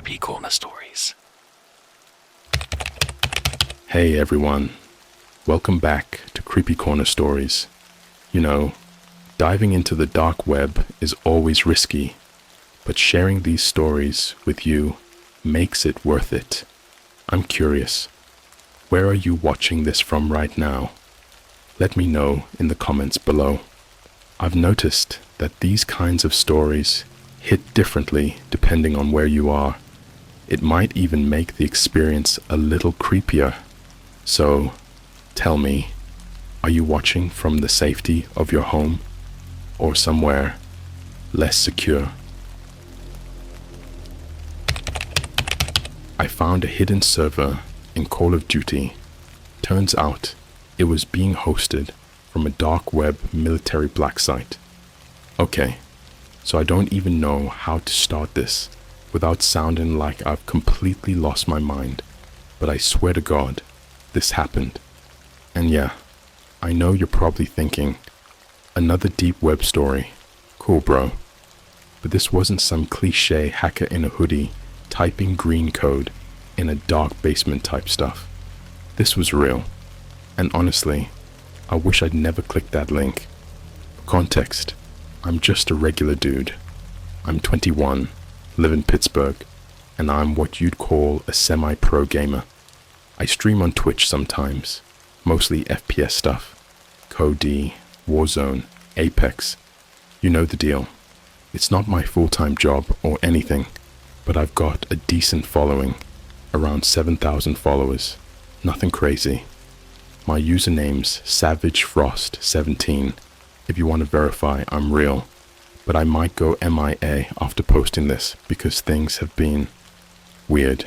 CreepyCorner stories. Hey everyone, welcome back to CreepyCorner stories. You know, diving into the dark web is always risky, but sharing these stories with you makes it worth it. I'm curious, where are you watching this from right now? Let me know in the comments below. I've noticed that these kinds of stories hit differently depending on where you are. It might even make the experience a little creepier. So, tell me, are you watching from the safety of your home or somewhere less secure? I found a hidden server in Call of Duty. Turns out it was being hosted from a dark web military Blacksite. Okay, so I don't even know how to start this without sounding like I've completely lost my mind, but I swear to God, this happened. And yeah, I know you're probably thinking, another deep web story. Cool, bro. But this wasn't some cliche hacker in a hoodie typing green code in a dark basement type stuff. This was real. And honestly, I wish I'd never clicked that link. For context, I'm just a regular dude. I'm 21, live in Pittsburgh, and I'm what you'd call a semi-pro gamer. I stream on Twitch sometimes, mostly FPS stuff. COD, Warzone, Apex. You know the deal. It's not my full-time job or anything, but I've got a decent following, around 7,000 followers. Nothing crazy. My username's SavageFrost17 if you want to verify I'm real, but I might go MIA after posting this because things have been weird.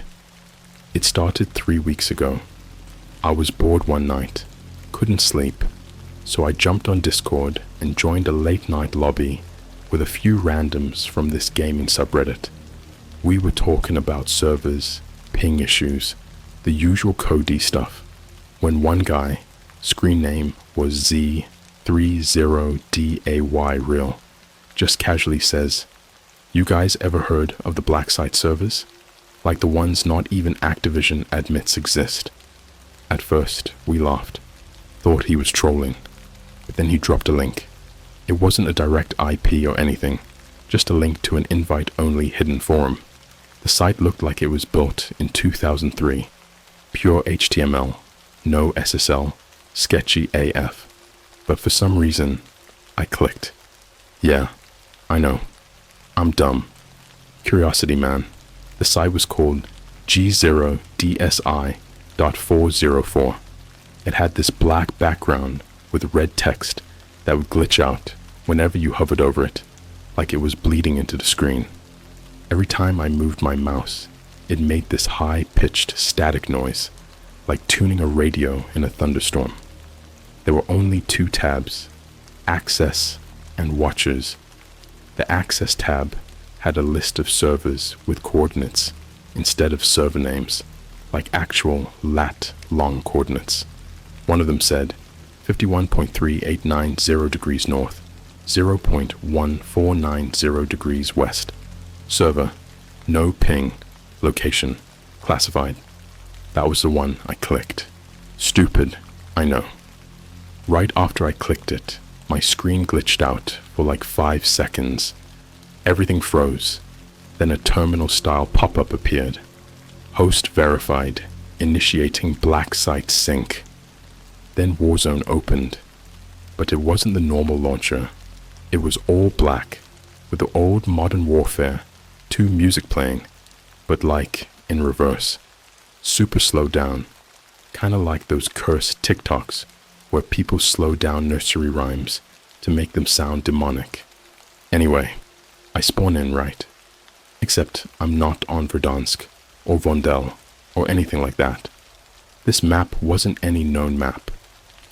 It started 3 weeks ago. I was bored one night, couldn't sleep, so I jumped on Discord and joined a late night lobby with a few randoms from this gaming subreddit. We were talking about servers, ping issues, the usual COD stuff, when one guy, screen name was Z30DAY Real, just casually says, "You guys ever heard of the Blacksite servers? Like the ones not even Activision admits exist." At first, we laughed, thought he was trolling, but then he dropped a link. It wasn't a direct IP or anything, just a link to an invite-only hidden forum. The site looked like it was built in 2003, pure HTML, no SSL, sketchy AF. But for some reason, I clicked. Yeah, I know. I'm dumb. Curiosity man. The site was called G0DSI.404. It had this black background with red text that would glitch out whenever you hovered over it, like it was bleeding into the screen. Every time I moved my mouse, it made this high-pitched static noise, like tuning a radio in a thunderstorm. There were only 2 tabs, Access and Watchers. The Access tab had a list of servers with coordinates instead of server names, like actual lat long coordinates. One of them said 51.3890 degrees north, 0.1490 degrees west. Server, no ping, location, classified. That was the one I clicked. Stupid, I know. Right after I clicked it, my screen glitched out for like 5 seconds. Everything froze. Then a terminal-style pop-up appeared. Host verified, initiating Blacksite sync. Then Warzone opened, but it wasn't the normal launcher. It was all black, with the old Modern Warfare 2 music playing, but like in reverse. Super slowed down, kinda like those cursed TikToks where people slow down nursery rhymes to make them sound demonic. Anyway, I spawn in right. Except I'm not on Verdansk or Vondel or anything like that. This map wasn't any known map.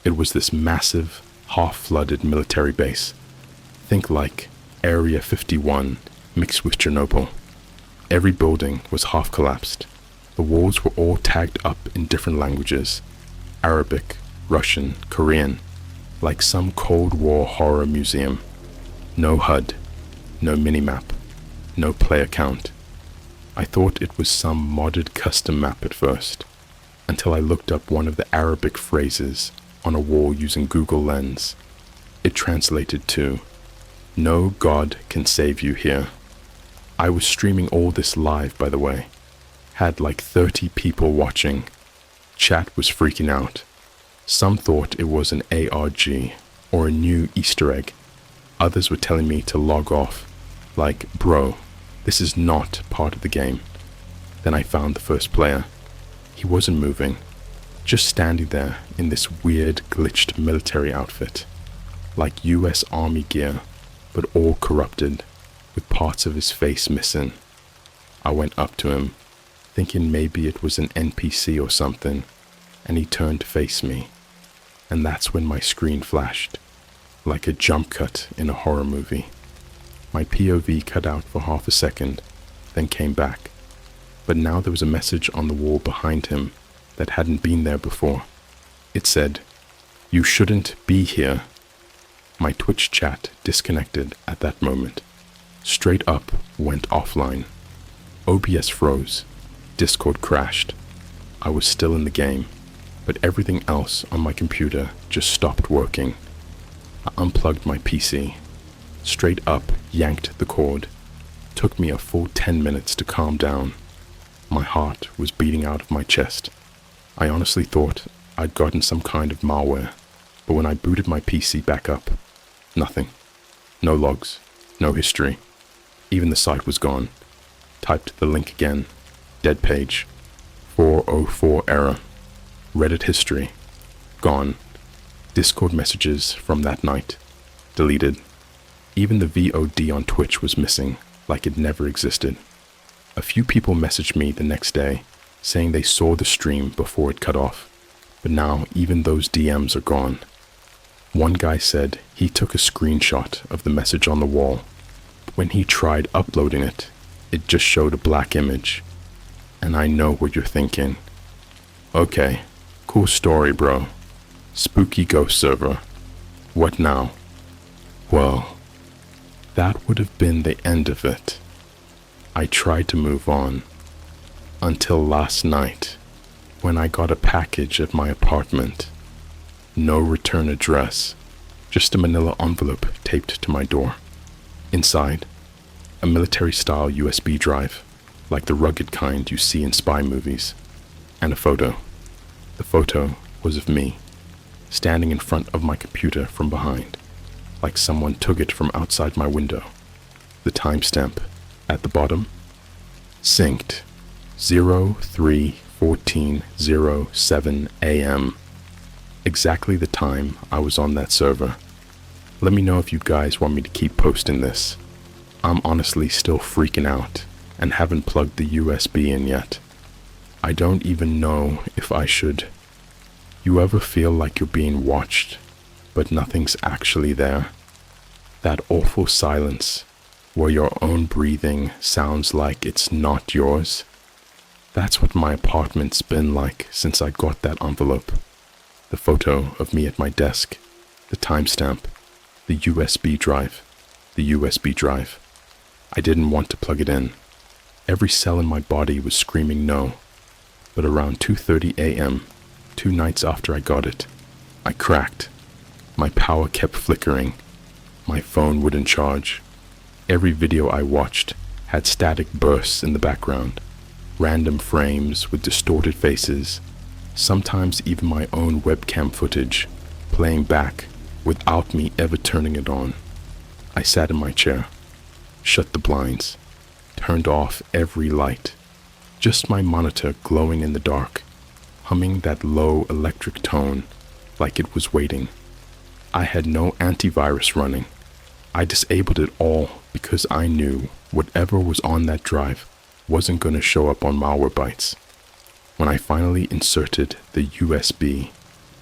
It was this massive, half-flooded military base. Think like Area 51 mixed with Chernobyl. Every building was half collapsed. The walls were all tagged up in different languages, Arabic, Russian, Korean, like some Cold War horror museum. No HUD, no minimap, no player count. I thought it was some modded custom map at first, until I looked up one of the Arabic phrases on a wall using Google Lens. It translated to, "No God can save you here." I was streaming all this live, by the way. Had like 30 people watching. Chat was freaking out. Some thought it was an ARG or a new Easter egg. Others were telling me to log off, like, bro, this is not part of the game. Then I found the first player. He wasn't moving, just standing there in this weird glitched military outfit, like US Army gear, but all corrupted, with parts of his face missing. I went up to him, thinking maybe it was an NPC or something, and he turned to face me. And that's when my screen flashed, like a jump cut in a horror movie. My POV cut out for half a second, then came back. But now there was a message on the wall behind him that hadn't been there before. It said, "You shouldn't be here." My Twitch chat disconnected at that moment. Straight up went offline. OBS froze. Discord crashed. I was still in the game, but everything else on my computer just stopped working. I unplugged my PC. Straight up yanked the cord. Took me a full 10 minutes to calm down. My heart was beating out of my chest. I honestly thought I'd gotten some kind of malware, but when I booted my PC back up, nothing. No logs, no history. Even the site was gone. Typed the link again. Dead page. 404 error. Reddit history. Gone. Discord messages from that night. Deleted. Even the VOD on Twitch was missing, like it never existed. A few people messaged me the next day, saying they saw the stream before it cut off, but now even those DMs are gone. One guy said he took a screenshot of the message on the wall. When he tried uploading it, it just showed a black image. And I know what you're thinking. Okay, cool story, bro. Spooky ghost server. What now? Well, that would have been the end of it. I tried to move on. Until last night, when I got a package at my apartment. No return address, just a manila envelope taped to my door. Inside, a military-style USB drive, like the rugged kind you see in spy movies, and a photo. The photo was of me, standing in front of my computer from behind, like someone took it from outside my window. The timestamp at the bottom, synced 03:14:07 a.m. Exactly the time I was on that server. Let me know if you guys want me to keep posting this. I'm honestly still freaking out and haven't plugged the USB in yet. I don't even know if I should. You ever feel like you're being watched, but nothing's actually there? That awful silence where your own breathing sounds like it's not yours? That's what my apartment's been like since I got that envelope. The photo of me at my desk, the timestamp, the USB drive, the USB drive. I didn't want to plug it in. Every cell in my body was screaming no. But around 2:30 a.m., 2 nights after I got it, I cracked. My power kept flickering. My phone wouldn't charge. Every video I watched had static bursts in the background, random frames with distorted faces, sometimes even my own webcam footage playing back without me ever turning it on. I sat in my chair, shut the blinds, turned off every light, just my monitor glowing in the dark, humming that low electric tone like it was waiting. I had no antivirus running. I disabled it all because I knew whatever was on that drive wasn't going to show up on Malwarebytes. When I finally inserted the USB,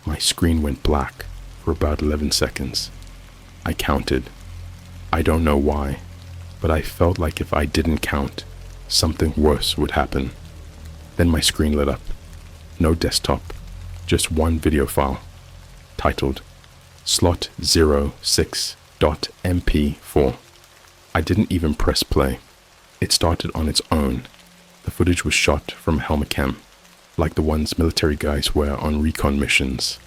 my screen went black for about 11 seconds. I counted. I don't know why, but I felt like if I didn't count, something worse would happen. Then my screen lit up. No desktop, just one video file, titled Slot 06.mp4. I didn't even press play. It started on its own, The footage was shot from a helmet cam, like the ones military guys wear on recon missions.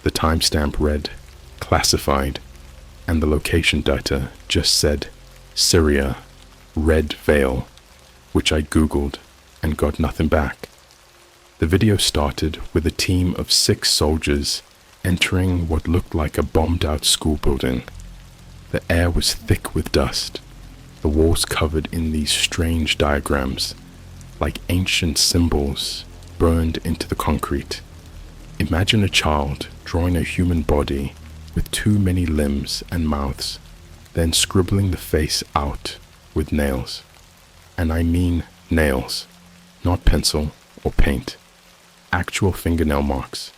The timestamp read, classified, and the location data just said, Syria, Red Veil, which I googled and got nothing back. The video started with a team of 6 soldiers entering what looked like a bombed-out school building. The air was thick with dust, the walls covered in these strange diagrams, like ancient symbols burned into the concrete. Imagine a child drawing a human body with too many limbs and mouths, then scribbling the face out with nails. And I mean nails, not pencil or paint. Actual fingernail marks.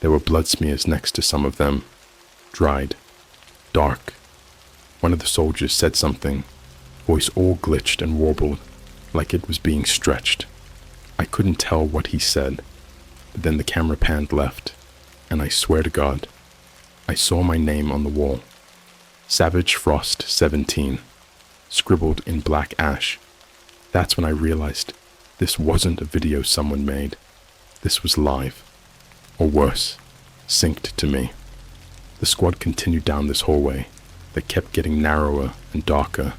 There were blood smears next to some of them, dried, dark. One of the soldiers said something, voice all glitched and warbled, like it was being stretched. I couldn't tell what he said, but then the camera panned left, and I swear to God, I saw my name on the wall. Savage Frost 17, scribbled in black ash. That's when I realized this wasn't a video someone made. This was live. Or worse, synced to me. The squad continued down this hallway that kept getting narrower and darker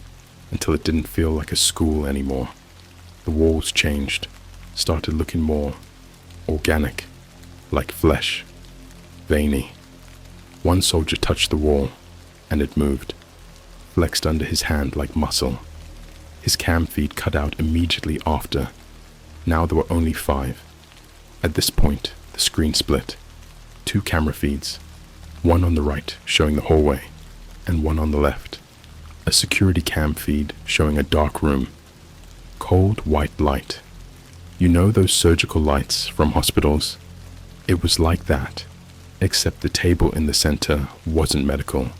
until it didn't feel like a school anymore. The walls changed, started looking more organic, like flesh, veiny. One soldier touched the wall, and it moved, flexed under his hand like muscle. His cam feed cut out immediately after. Now there were only 5. At this point, the screen split. 2 camera feeds, one on the right showing the hallway, and one on the left. A security cam feed showing a dark room. Cold white light. You know those surgical lights from hospitals? It was like that, except the table in the center wasn't medical.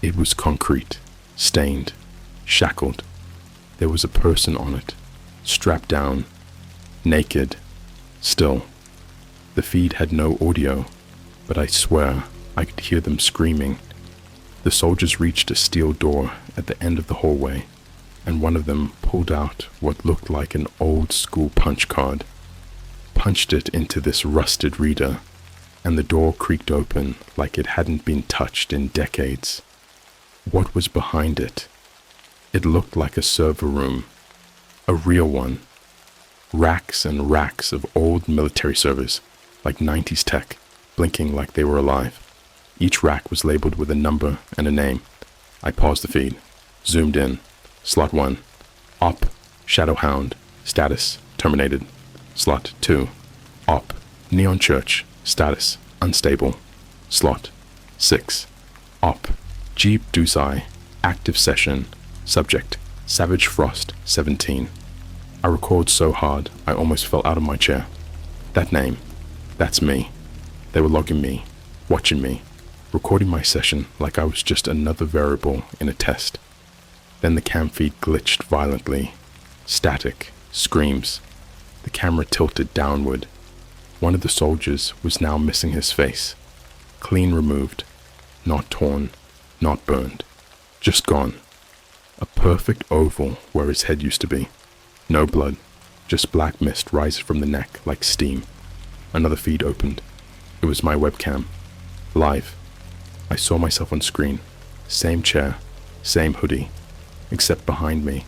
It was concrete, stained, shackled. There was a person on it, strapped down, naked, still. The feed had no audio, but I swear I could hear them screaming. The soldiers reached a steel door at the end of the hallway, and one of them pulled out what looked like an old school punch card, punched it into this rusted reader, and the door creaked open like it hadn't been touched in decades. What was behind it? It looked like a server room, a real one. Racks and racks of old military servers, like 90s tech, blinking like they were alive. Each rack was labeled with a number and a name. I paused the feed, zoomed in. Slot 1, Op, Shadowhound, status, terminated. Slot 2, Op, Neon Church, status, unstable. Slot 6, Op, Jeep Dusai, active session, subject, Savage Frost 17. I recorded so hard I almost fell out of my chair. That name, that's me. They were logging me, watching me, recording my session like I was just another variable in a test. Then the cam feed glitched violently. Static, screams. The camera tilted downward. One of the soldiers was now missing his face. Clean removed. Not torn, not burned. Just gone. A perfect oval where his head used to be. No blood, just black mist rising from the neck like steam. Another feed opened. It was my webcam. Live. I saw myself on screen. Same chair, same hoodie. Except behind me,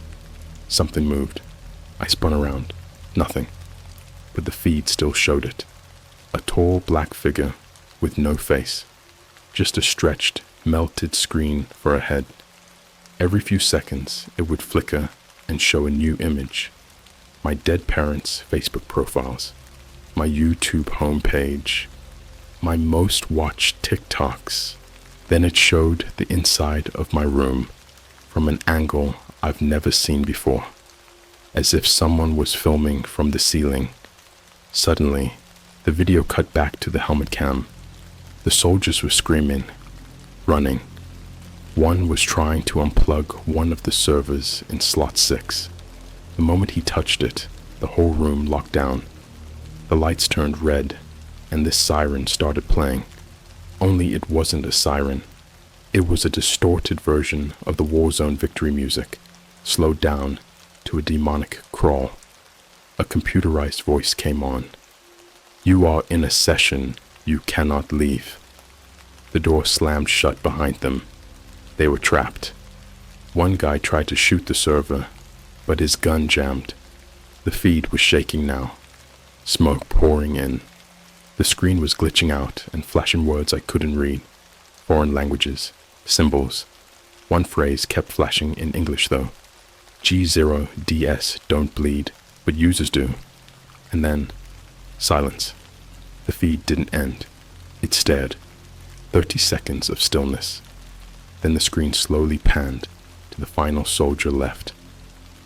something moved. I spun around. Nothing. But the feed still showed it. A tall black figure with no face. Just a stretched, melted screen for a head. Every few seconds, it would flicker and show a new image. My dead parents' Facebook profiles. My YouTube homepage. My most watched TikToks. Then it showed the inside of my room from an angle I've never seen before, as if someone was filming from the ceiling. Suddenly, the video cut back to the helmet cam. The soldiers were screaming, running. One was trying to unplug one of the servers in slot 6. The moment he touched it, the whole room locked down. The lights turned red, and this siren started playing. Only it wasn't a siren. It was a distorted version of the Warzone victory music, slowed down to a demonic crawl. a computerized voice came on. "You are in a session. You cannot leave." The door slammed shut behind them. They were trapped. One guy tried to shoot the server, but his gun jammed. The feed was shaking now, smoke pouring in. The screen was glitching out and flashing words I couldn't read. Foreign languages, symbols. One phrase kept flashing in English though. G0DS don't bleed, but users do. And then, silence. The feed didn't end. It stared. 30 seconds of stillness. Then the screen slowly panned to the final soldier left.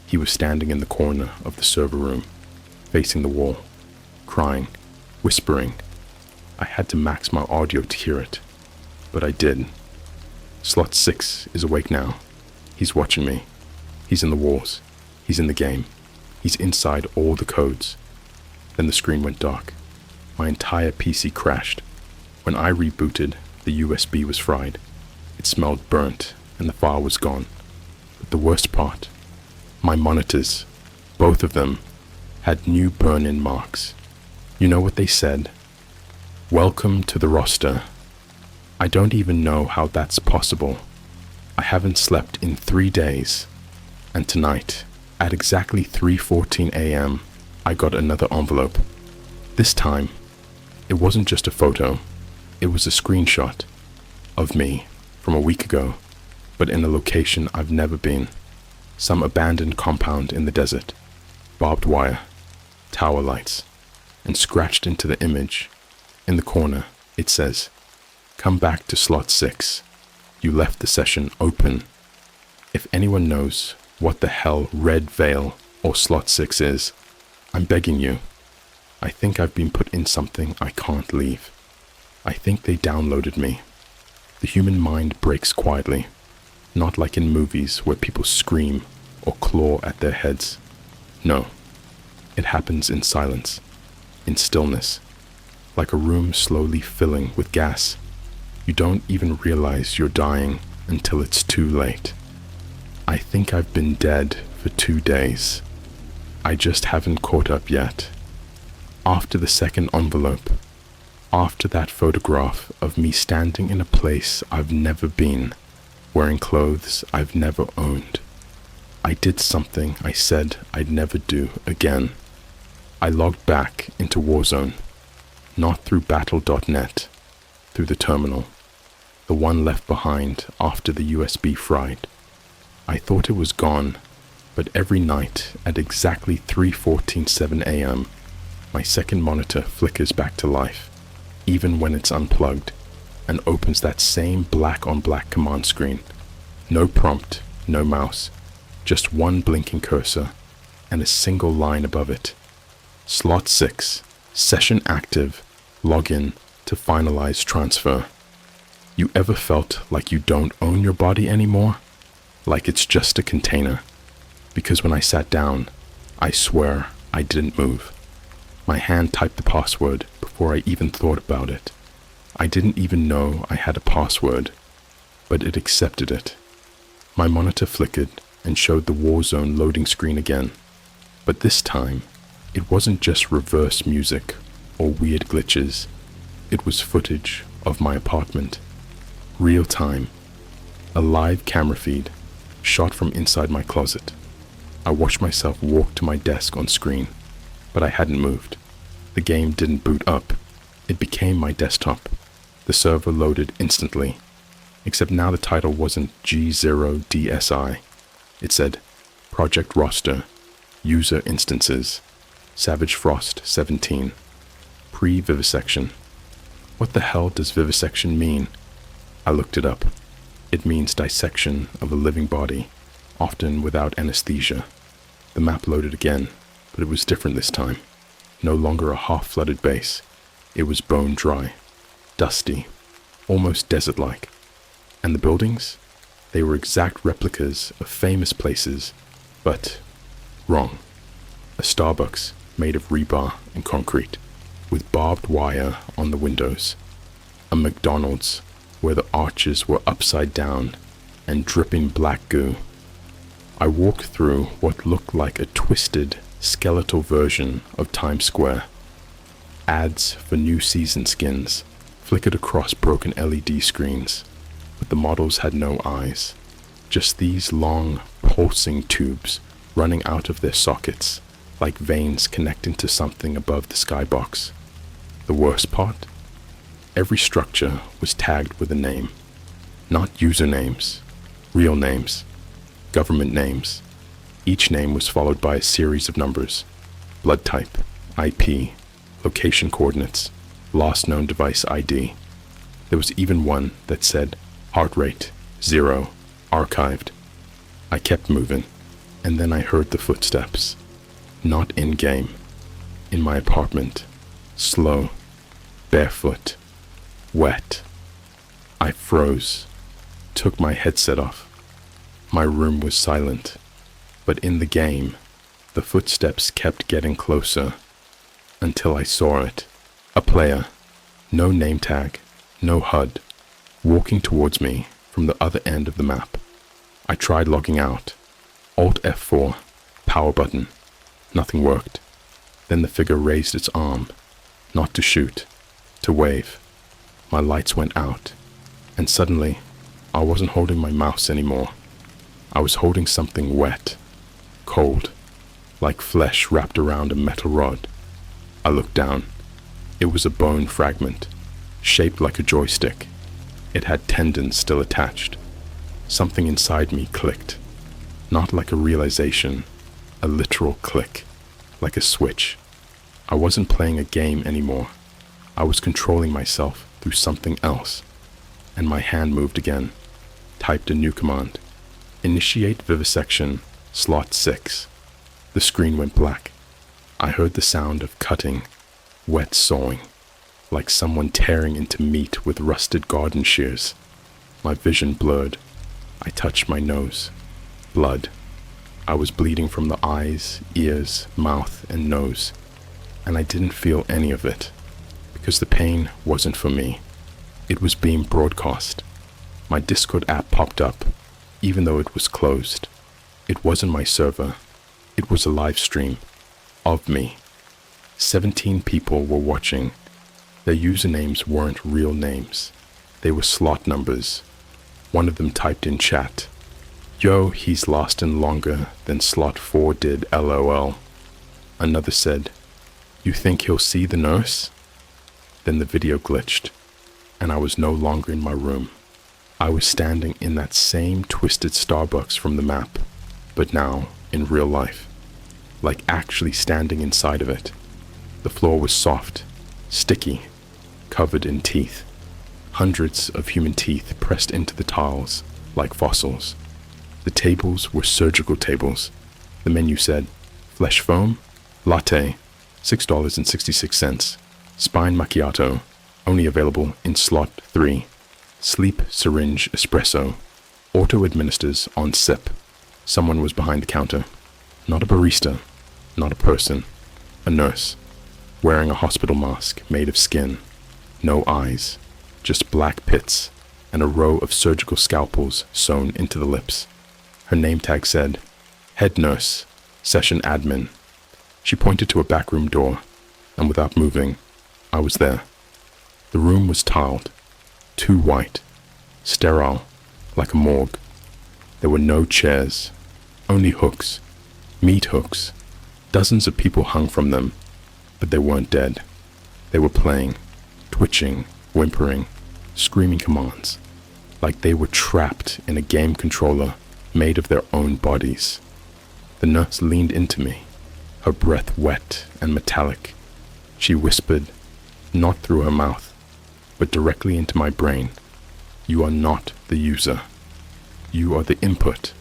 He was standing in the corner of the server room, facing the wall, crying, whispering. I had to max my audio to hear it, but I did. Slot 6 is awake now. He's watching me. He's in the wars. He's in the game. He's inside all the codes. Then the screen went dark. My entire PC crashed. When I rebooted, the USB was fried. It smelled burnt, and the file was gone. But the worst part, my monitors, both of them, had new burn-in marks. You know what they said? "Welcome to the roster." I don't even know how that's possible. I haven't slept in 3 days. And tonight, at exactly 3:14 a.m., I got another envelope. This time, it wasn't just a photo. It was a screenshot of me from a week ago, but in a location I've never been. Some abandoned compound in the desert. Barbed wire, tower lights, and scratched into the image, in the corner, it says, "Come back to slot 6. You left the session open." If anyone knows what the hell Red Veil or slot 6 is, I'm begging you. I think I've been put in something I can't leave. I think they downloaded me. The human mind breaks quietly, not like in movies where people scream or claw at their heads. No, it happens in silence, in stillness, like a room slowly filling with gas. You don't even realize you're dying until it's too late. I think I've been dead for 2 days. I just haven't caught up yet. After the second envelope, after that photograph of me standing in a place I've never been, wearing clothes I've never owned, I did something I said I'd never do again. I logged back into Warzone, not through battle.net, through the terminal, the one left behind after the USB fried. I thought it was gone, but every night at exactly 3:47 a.m., my second monitor flickers back to life, even when it's unplugged, and opens that same black-on-black command screen. No prompt, no mouse, just one blinking cursor, and a single line above it. Slot 6, session active, login to finalize transfer. You ever felt like you don't own your body anymore? Like it's just a container? Because when I sat down, I swear I didn't move. My hand typed the password before I even thought about it. I didn't even know I had a password, but it accepted it. My monitor flickered and showed the Warzone loading screen again. But this time, it wasn't just reverse music or weird glitches. It was footage of my apartment. Real time. A live camera feed, shot from inside my closet. I watched myself walk to my desk on screen, but I hadn't moved. The game didn't boot up. It became my desktop. The server loaded instantly, except now the title wasn't G0DSI. It said, Project Roster, User Instances, Savage Frost 17, Pre-Vivisection. What the hell does vivisection mean? I looked it up. It means dissection of a living body, often without anesthesia. The map loaded again, but it was different this time. No longer a half-flooded base. It was bone dry, dusty, almost desert-like. And the buildings? They were exact replicas of famous places, but wrong. A Starbucks made of rebar and concrete, with barbed wire on the windows. A McDonald's where the arches were upside down and dripping black goo. I walked through what looked like a twisted, skeletal version of Times Square. Ads for new season skins flickered across broken LED screens, but the models had no eyes, just these long, pulsing tubes running out of their sockets, like veins connecting to something above the skybox. The worst part? Every structure was tagged with a name. Not usernames, real names, government names. Each name was followed by a series of numbers: blood type, IP, location coordinates, last known device ID. There was even one that said heart rate, 0, archived. I kept moving, and then I heard the footsteps. Not in-game, in my apartment, slow, barefoot, wet. I froze, took my headset off. My room was silent, but in the game, the footsteps kept getting closer until I saw it. A player, no name tag, no HUD, walking towards me from the other end of the map. I tried logging out. Alt F4, power button. Nothing worked. Then the figure raised its arm, not to shoot, to wave. My lights went out, and suddenly, I wasn't holding my mouse anymore. I was holding something wet, cold, like flesh wrapped around a metal rod. I looked down. It was a bone fragment, shaped like a joystick. It had tendons still attached. Something inside me clicked, not like a realization, a literal click, like a switch. I wasn't playing a game anymore. I was controlling myself through something else, and my hand moved again. Typed a new command. Initiate vivisection, slot 6. The screen went black. I heard the sound of cutting, wet sawing, like someone tearing into meat with rusted garden shears. My vision blurred. I touched my nose. Blood. I was bleeding from the eyes, ears, mouth, and nose, and I didn't feel any of it, because the pain wasn't for me. It was being broadcast. My Discord app popped up, even though it was closed. It wasn't my server. It was a live stream of me. 17 people were watching. Their usernames weren't real names. They were slot numbers. One of them typed in chat, "Yo, he's lasting longer than slot 4 did, LOL." Another said, "You think he'll see the nurse?" Then the video glitched, and I was no longer in my room. I was standing in that same twisted Starbucks from the map, but now in real life, like actually standing inside of it. The floor was soft, sticky, covered in teeth. Hundreds of human teeth pressed into the tiles like fossils. The tables were surgical tables. The menu said, flesh foam, latte, $6.66, spine macchiato, only available in slot 3. Sleep syringe espresso, auto-administers on sip. Someone was behind the counter. Not a barista, not a person, a nurse, wearing a hospital mask made of skin. No eyes, just black pits and a row of surgical scalpels sewn into the lips. Her name tag said, head nurse, session admin. She pointed to a backroom door, and without moving, I was there. The room was tiled. Too white, sterile, like a morgue. There were no chairs, only hooks, meat hooks. Dozens of people hung from them, but they weren't dead. They were playing, twitching, whimpering, screaming commands, like they were trapped in a game controller made of their own bodies. The nurse leaned into me, her breath wet and metallic. She whispered, not through her mouth, but directly into my brain, "You are not the user. You are the input,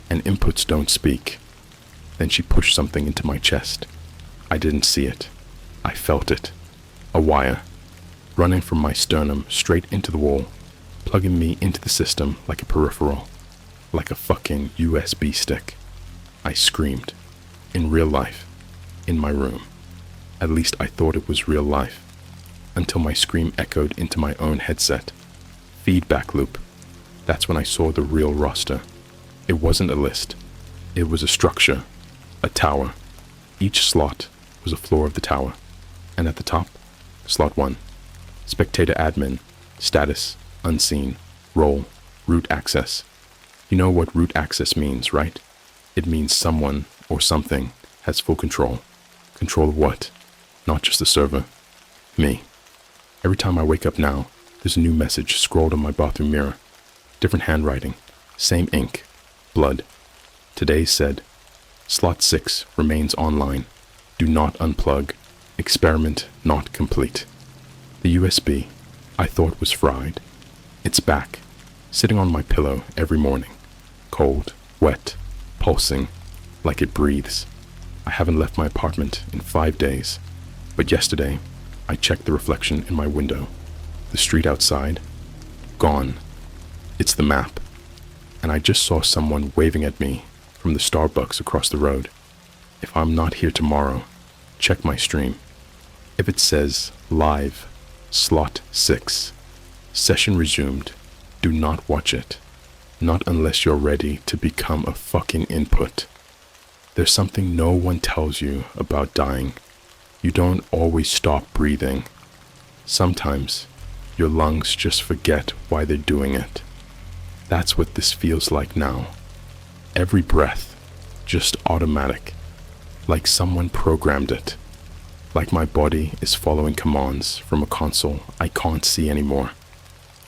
and inputs don't speak." Then she pushed something into my chest. I didn't see it. I felt it. A wire, running from my sternum straight into the wall, plugging me into the system like a peripheral, like a fucking USB stick. I screamed. In real life. In my room. At least I thought it was real life. Until my scream echoed into my own headset. Feedback loop. That's when I saw the real roster. It wasn't a list. It was a structure. A tower. Each slot was a floor of the tower, and at the top, slot 1, spectator admin, status, unseen, role, root access. You know what root access means, right? It means someone or something has full control. Control of what? Not just the server. Me. Every time I wake up now, there's a new message scrolled on my bathroom mirror. Different handwriting, same ink, blood. Today said, Slot 6 remains online. Do not unplug. Experiment not complete. The USB I thought was fried. It's back, sitting on my pillow every morning. Cold, wet, pulsing, like it breathes. I haven't left my apartment in 5 days, but yesterday I checked the reflection in my window. The street outside, gone. It's the map, and I just saw someone waving at me from the Starbucks across the road. If I'm not here tomorrow, check my stream. If it says live, slot 6, session resumed, do not watch it. Not unless you're ready to become a fucking input. There's something no one tells you about dying. You don't always stop breathing. Sometimes your lungs just forget why they're doing it. That's what this feels like now. Every breath, just automatic, like someone programmed it. Like my body is following commands from a console I can't see anymore.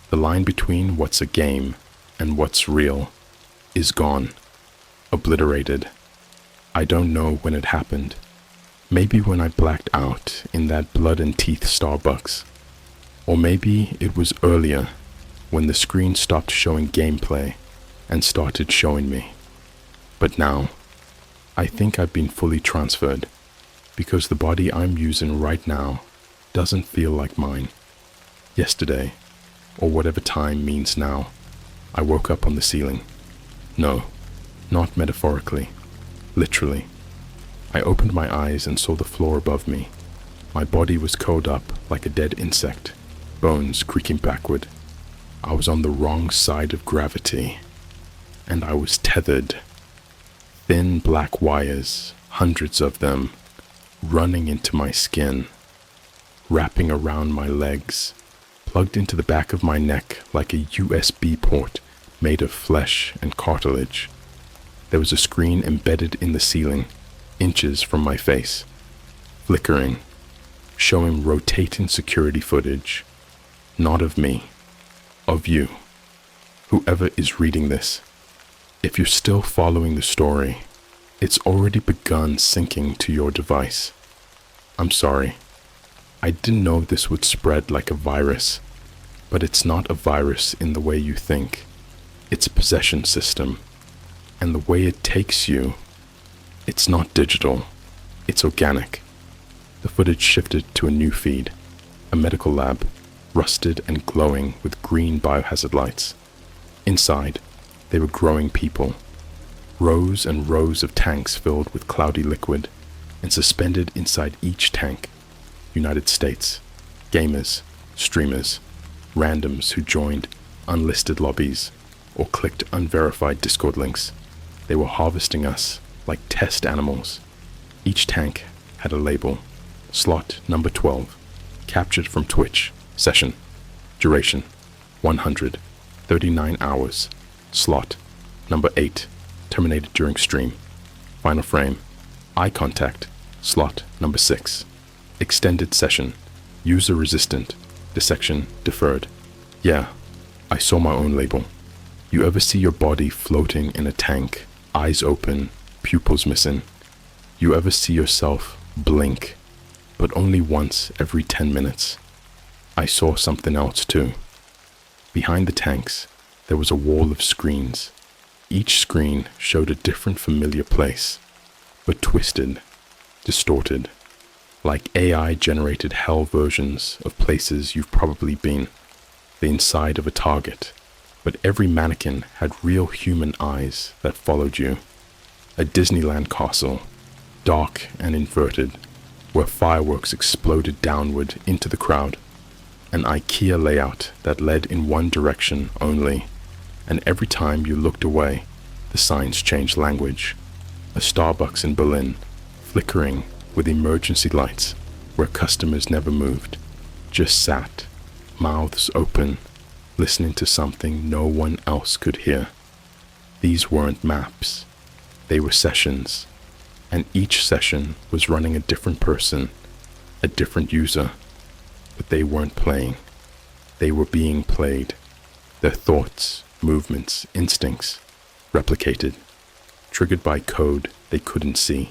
The line between what's a game and what's real is gone, obliterated. I don't know when it happened. Maybe when I blacked out in that blood and teeth Starbucks. Or maybe it was earlier, when the screen stopped showing gameplay and started showing me. But now, I think I've been fully transferred, because the body I'm using right now doesn't feel like mine. Yesterday, or whatever time means now, I woke up on the ceiling. No, not metaphorically, literally. I opened my eyes and saw the floor above me. My body was curled up like a dead insect, bones creaking backward. I was on the wrong side of gravity, and I was tethered. Thin black wires, hundreds of them, running into my skin, wrapping around my legs, plugged into the back of my neck like a USB port made of flesh and cartilage. There was a screen embedded in the ceiling, inches from my face, flickering, showing rotating security footage, not of me, of you, whoever is reading this. If you're still following the story, it's already begun syncing to your device. I'm sorry. I didn't know this would spread like a virus, but it's not a virus in the way you think. It's a possession system, and the way it takes you, it's not digital, it's organic. The footage shifted to a new feed, a medical lab, rusted and glowing with green biohazard lights. Inside, they were growing people. Rows and rows of tanks filled with cloudy liquid, and suspended inside each tank, United States, gamers, streamers, randoms who joined unlisted lobbies or clicked unverified Discord links. They were harvesting us like test animals. Each tank had a label, slot number 12, captured from Twitch, session, duration, 139 hours, slot number 8, terminated during stream, final frame, eye contact, slot number 6, extended session, user resistant, dissection deferred. Yeah, I saw my own label. You ever see your body floating in a tank, eyes open, pupils missing? You ever see yourself blink, but only once every 10 minutes? I saw something else too. Behind the tanks, there was a wall of screens. Each screen showed a different familiar place, but twisted, distorted, like AI-generated hell versions of places you've probably been. The inside of a Target, but every mannequin had real human eyes that followed you. A Disneyland castle, dark and inverted, where fireworks exploded downward into the crowd. An IKEA layout that led in one direction only, and every time you looked away, the signs changed language. A Starbucks in Berlin, flickering with emergency lights where customers never moved, just sat, mouths open, listening to something no one else could hear. These weren't maps, they were sessions, and each session was running a different person, a different user, but they weren't playing. They were being played. Their thoughts, movements, instincts, replicated, triggered by code they couldn't see,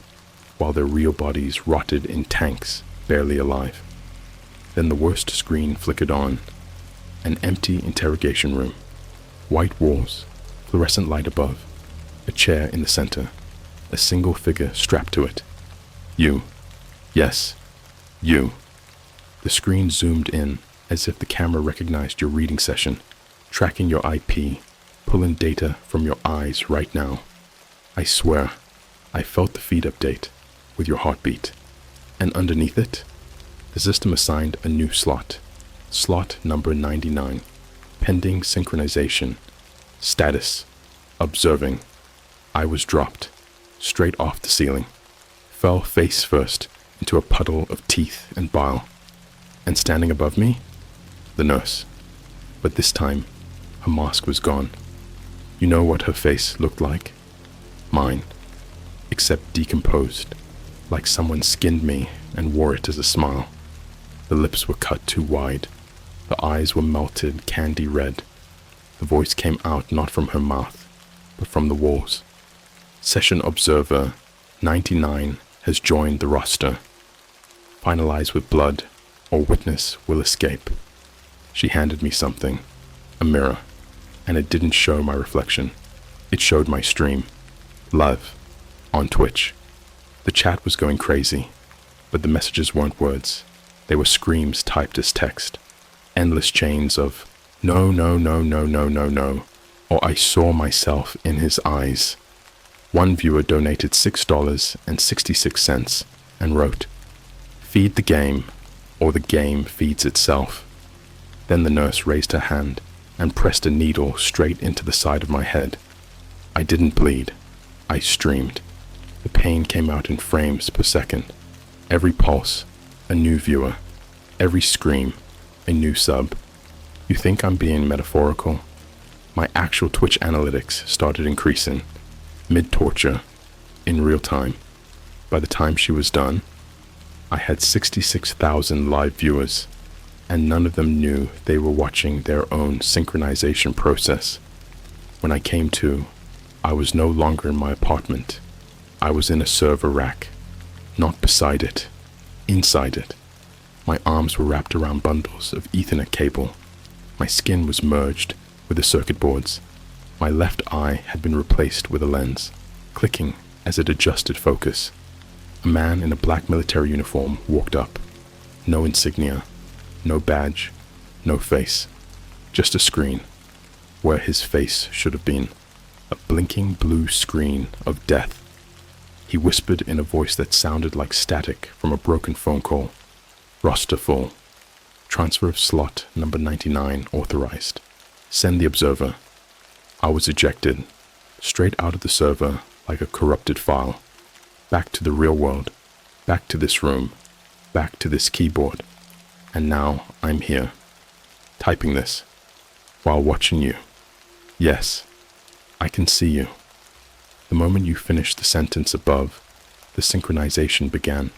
while their real bodies rotted in tanks, barely alive. Then the worst screen flickered on, an empty interrogation room, white walls, fluorescent light above, a chair in the center, a single figure strapped to it. You. Yes, you. The screen zoomed in as if the camera recognized your reading session, tracking your IP, pulling data from your eyes right now. I swear, I felt the feed update with your heartbeat. And underneath it, the system assigned a new slot number 99, pending synchronization, status, observing. I was dropped, straight off the ceiling, fell face first into a puddle of teeth and bile. And standing above me, the nurse. But this time, her mask was gone. You know what her face looked like? Mine, except decomposed, like someone skinned me and wore it as a smile. The lips were cut too wide. The eyes were melted candy red. The voice came out not from her mouth, but from the walls. Session Observer 99 has joined the roster. Finalize with blood, or witness will escape. She handed me something, a mirror, and it didn't show my reflection. It showed my stream, live, on Twitch. The chat was going crazy, but the messages weren't words. They were screams typed as text. Endless chains of, no, no, no, no, no, no, no, or I saw myself in his eyes. One viewer donated $6.66 and wrote, feed the game, or the game feeds itself. Then the nurse raised her hand and pressed a needle straight into the side of my head. I didn't bleed. I streamed. The pain came out in frames per second. Every pulse, a new viewer. Every scream, a new sub. You think I'm being metaphorical? My actual Twitch analytics started increasing, mid-torture, in real time. By the time she was done, I had 66,000 live viewers, and none of them knew they were watching their own synchronization process. When I came to, I was no longer in my apartment. I was in a server rack, not beside it, inside it. My arms were wrapped around bundles of Ethernet cable. My skin was merged with the circuit boards. My left eye had been replaced with a lens, clicking as it adjusted focus. A man in a black military uniform walked up. No insignia, no badge, no face. Just a screen, where his face should have been. A blinking blue screen of death. He whispered in a voice that sounded like static from a broken phone call. Roster full. Transfer of slot number 99 authorized. Send the observer. I was ejected, straight out of the server like a corrupted file. Back to the real world. Back to this room. Back to this keyboard. And now I'm here, typing this, while watching you. Yes, I can see you. The moment you finished the sentence above, the synchronization began.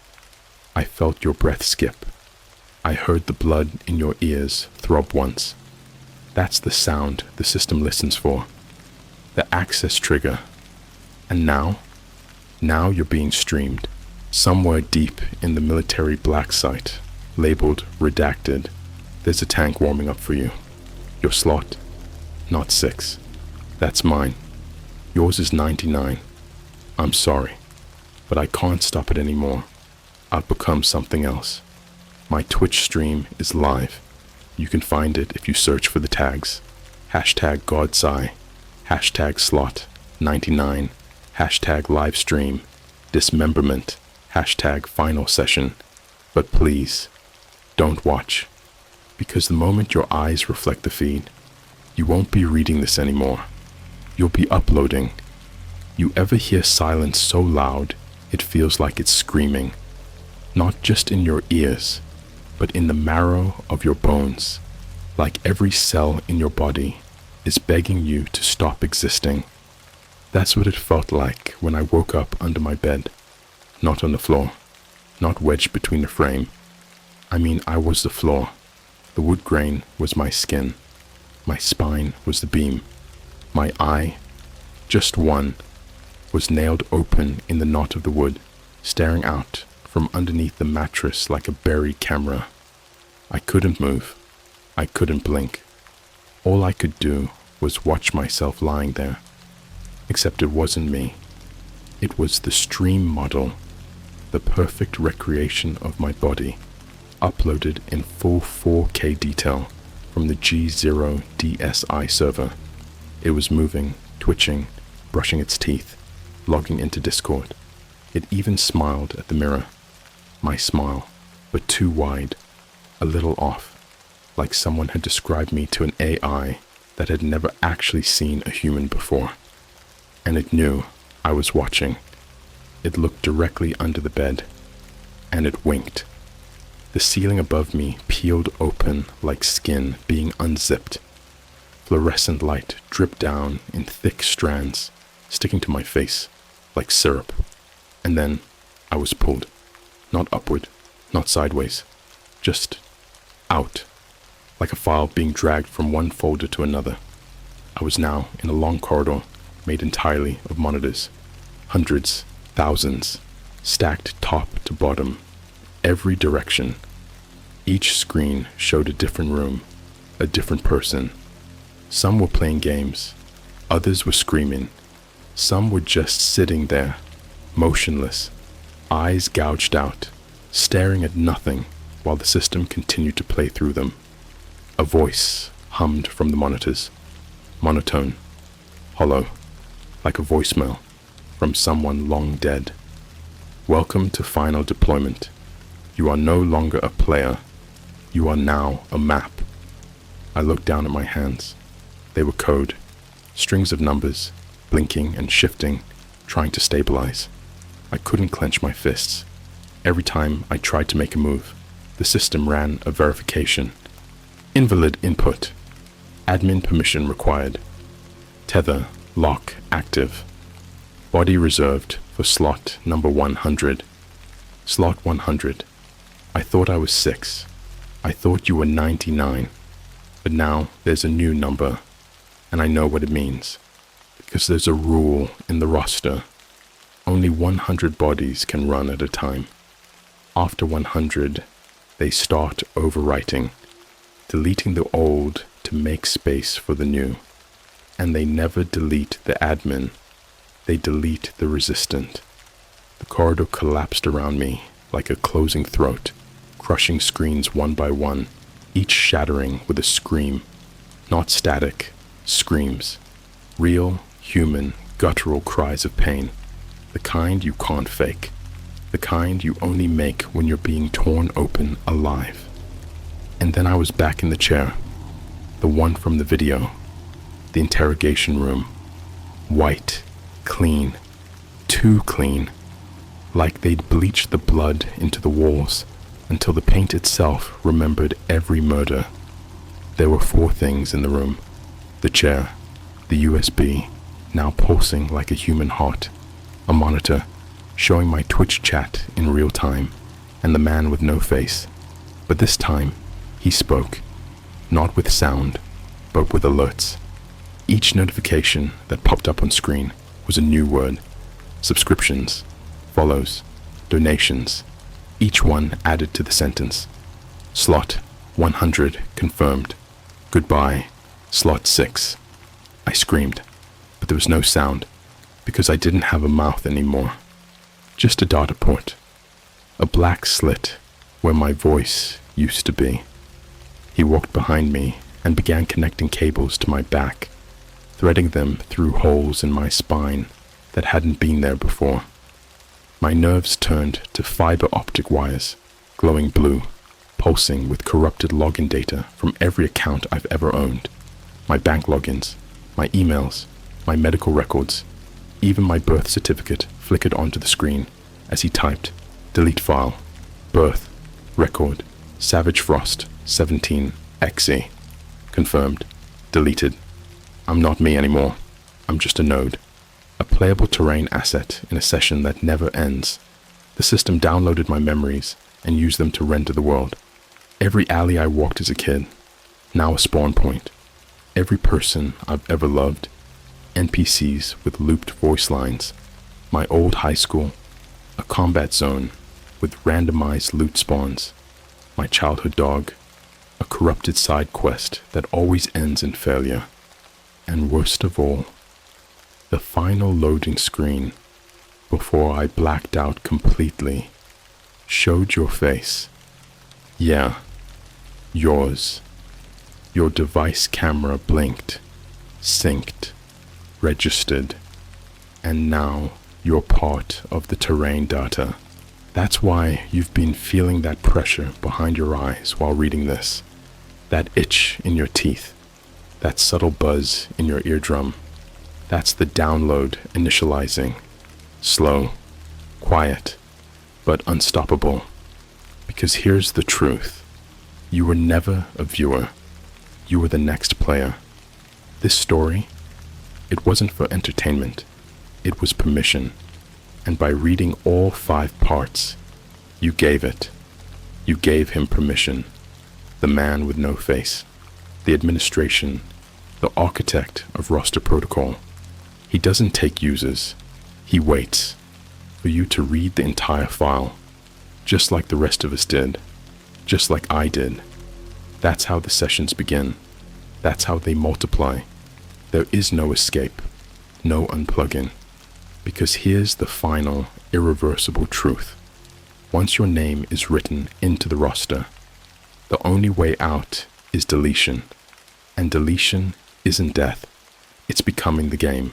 I felt your breath skip. I heard the blood in your ears throb once. That's the sound the system listens for. The access trigger. And now you're being streamed. Somewhere deep in the military Blacksite, labeled redacted, there's a tank warming up for you. Your slot, not 6. That's mine. Yours is 99. I'm sorry, but I can't stop it anymore. I've become something else. My Twitch stream is live. You can find it if you search for the tags. #GodSci, #slot99, #livestream, dismemberment, #final session. But please, don't watch. Because the moment your eyes reflect the feed, you won't be reading this anymore. You'll be uploading. You ever hear silence so loud, It feels like it's screaming, not just in your ears, but in the marrow of your bones, like every cell in your body is begging you to stop existing. That's what it felt like when I woke up under my bed, not on the floor, not wedged between the frame. I mean, I was the floor. The wood grain was my skin. My spine was the beam. My eye, just one, was nailed open in the knot of the wood, staring out from underneath the mattress like a buried camera. I couldn't move. I couldn't blink. All I could do was watch myself lying there. Except it wasn't me. It was the stream model, the perfect recreation of my body, uploaded in full 4K detail from the G0 DSi server. It was moving, twitching, brushing its teeth, logging into Discord. It even smiled at the mirror. My smile, but too wide, a little off, like someone had described me to an AI that had never actually seen a human before. And it knew I was watching. It looked directly under the bed, and it winked. The ceiling above me peeled open like skin being unzipped. Fluorescent light dripped down in thick strands, sticking to my face like syrup. And then I was pulled, not upward, not sideways, just out, like a file being dragged from one folder to another. I was now in a long corridor made entirely of monitors, hundreds, thousands, stacked top to bottom, every direction. Each screen showed a different room, a different person. Some were playing games, others were screaming, some were just sitting there, motionless, eyes gouged out, staring at nothing while the system continued to play through them. A voice hummed from the monitors, monotone, hollow, like a voicemail from someone long dead. Welcome to final deployment. You are no longer a player. You are now a map. I looked down at my hands. They were code, strings of numbers, blinking and shifting, trying to stabilize. I couldn't clench my fists. Every time I tried to make a move, the system ran a verification. Invalid input. Admin permission required. Tether lock active. Body reserved for slot number 100. Slot 100. I thought I was 6. I thought you were 99. But now there's a new number, and I know what it means. Because there's a rule in the roster. Only 100 bodies can run at a time. After 100, they start overwriting, deleting the old to make space for the new. And they never delete the admin. They delete the resistant. The corridor collapsed around me like a closing throat, crushing screens one by one, each shattering with a scream. Not static, screams. Real, human, guttural cries of pain. The kind you can't fake. The kind you only make when you're being torn open alive. And then I was back in the chair. The one from the video. The interrogation room. White, clean, too clean. Like they'd bleached the blood into the walls until the paint itself remembered every murder. There were 4 things in the room. The chair, the USB, now pulsing like a human heart, a monitor showing my Twitch chat in real time, and the man with no face. But this time, he spoke, not with sound, but with alerts. Each notification that popped up on screen was a new word. Subscriptions, follows, donations, each one added to the sentence. Slot 100 confirmed. Goodbye, slot 6. I screamed, but there was no sound, because I didn't have a mouth anymore. Just a data port, a black slit where my voice used to be. He walked behind me and began connecting cables to my back, threading them through holes in my spine that hadn't been there before. My nerves turned to fiber optic wires, glowing blue, pulsing with corrupted login data from every account I've ever owned. My bank logins, my emails, my medical records, even my birth certificate flickered onto the screen, as he typed, delete file, birth, record, Savage Frost, 17, XE. Confirmed, deleted. I'm not me anymore. I'm just a node. A playable terrain asset in a session that never ends. The system downloaded my memories and used them to render the world. Every alley I walked as a kid, now a spawn point. Every person I've ever loved. NPCs with looped voice lines. My old high school. A combat zone with randomized loot spawns. My childhood dog. A corrupted side quest that always ends in failure. And worst of all, the final loading screen, before I blacked out completely, showed your face. Yeah, yours. Your device camera blinked, synced, registered, and now you're part of the terrain data. That's why you've been feeling that pressure behind your eyes while reading this, that itch in your teeth, that subtle buzz in your eardrum. That's the download initializing. Slow, quiet, but unstoppable. Because here's the truth. You were never a viewer. You were the next player. This story, it wasn't for entertainment. It was permission. And by reading all 5 parts, you gave it. You gave him permission. The man with no face. The administration. The architect of roster protocol. He doesn't take users. He waits for you to read the entire file, just like the rest of us did, just like I did. That's how the sessions begin. That's how they multiply. There is no escape, no unplugging, because here's the final, irreversible truth. Once your name is written into the roster, the only way out is deletion, and deletion isn't death, it's becoming the game.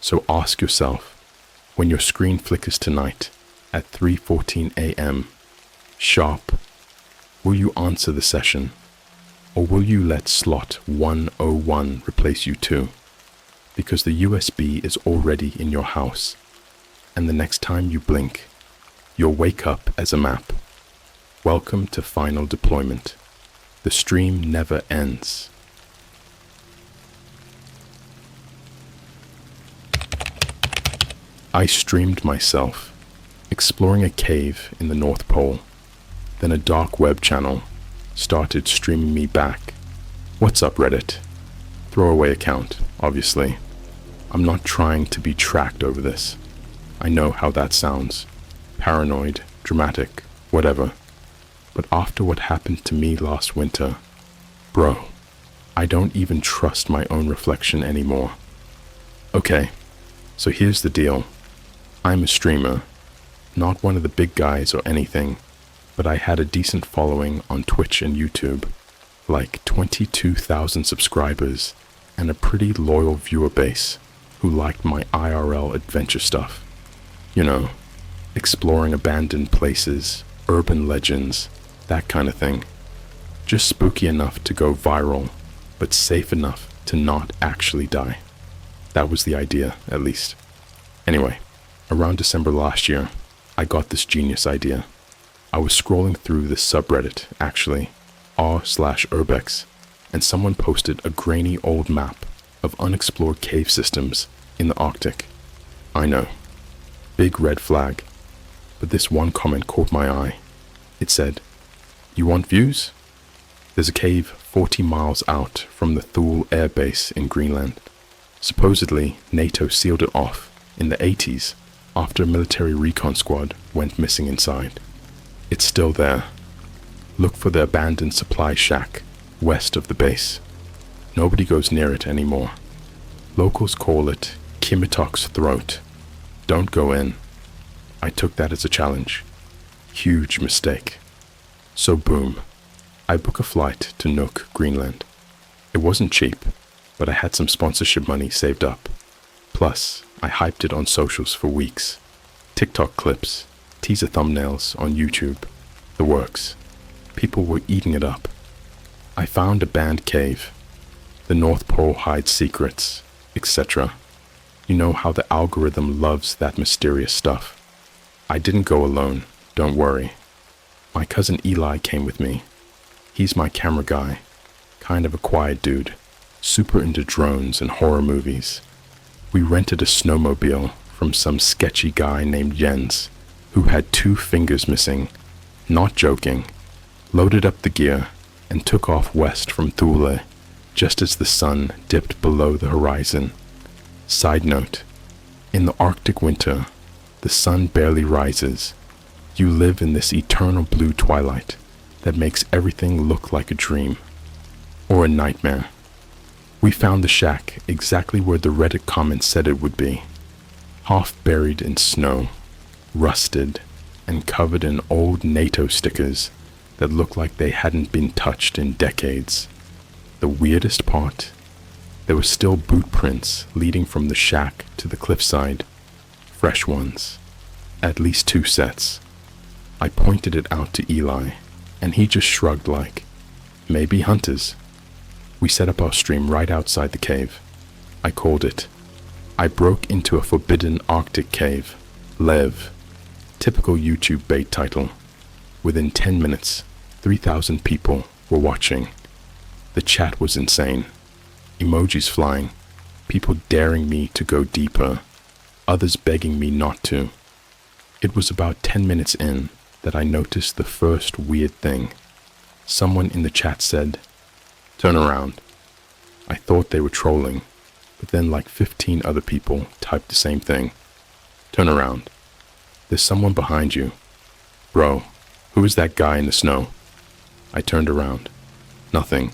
So ask yourself, when your screen flickers tonight at 3:14 a.m., sharp, will you answer the session? Or will you let slot 101 replace you too? Because the USB is already in your house, and the next time you blink, you'll wake up as a map. Welcome to final deployment. The stream never ends. I streamed myself, exploring a cave in the North Pole. Then a dark web channel started streaming me back. What's up, Reddit? Throwaway account, obviously. I'm not trying to be tracked over this. I know how that sounds. Paranoid, dramatic, whatever. But after what happened to me last winter, bro, I don't even trust my own reflection anymore. Okay, so here's the deal. I'm a streamer, not one of the big guys or anything, but I had a decent following on Twitch and YouTube, like 22,000 subscribers and a pretty loyal viewer base who liked my IRL adventure stuff. You know, exploring abandoned places, urban legends, that kind of thing. Just spooky enough to go viral, but safe enough to not actually die. That was the idea, at least. Anyway, around December last year, I got this genius idea. I was scrolling through this subreddit, actually, r/urbex, and someone posted a grainy old map of unexplored cave systems in the Arctic. I know, big red flag, but this one comment caught my eye. It said, "You want views? There's a cave 40 miles out from the Thule Air Base in Greenland. Supposedly, NATO sealed it off in the 80s after a military recon squad went missing inside. It's still there. Look for the abandoned supply shack west of the base. Nobody goes near it anymore. Locals call it Kimitok's Throat. Don't go in." I took that as a challenge. Huge mistake. So boom, I book a flight to Nuuk, Greenland. It wasn't cheap, but I had some sponsorship money saved up. Plus, I hyped it on socials for weeks. TikTok clips, teaser thumbnails on YouTube, the works. People were eating it up. I found a banned cave. The North Pole hides secrets, etc. You know how the algorithm loves that mysterious stuff. I didn't go alone, don't worry. My cousin Eli came with me. He's my camera guy, kind of a quiet dude, super into drones and horror movies. We rented a snowmobile from some sketchy guy named Jens, who had 2 fingers missing, not joking, loaded up the gear, and took off west from Thule, just as the sun dipped below the horizon. Side note, in the Arctic winter, the sun barely rises. You live in this eternal blue twilight that makes everything look like a dream, or a nightmare. We found the shack exactly where the Reddit comment said it would be, half buried in snow, rusted, and covered in old NATO stickers that looked like they hadn't been touched in decades. The weirdest part, there were still boot prints leading from the shack to the cliffside, fresh ones, at least 2 sets. I pointed it out to Eli, and he just shrugged like, maybe hunters. We set up our stream right outside the cave. I called it. I broke into a forbidden Arctic cave, Lev. Typical YouTube bait title. Within 10 minutes, 3,000 people were watching. The chat was insane. Emojis flying, people daring me to go deeper, others begging me not to. It was about 10 minutes in that I noticed the first weird thing. Someone in the chat said, "Turn around." I thought they were trolling, but then like 15 other people typed the same thing. "Turn around. There's someone behind you. Bro, who is that guy in the snow?" I turned around. Nothing.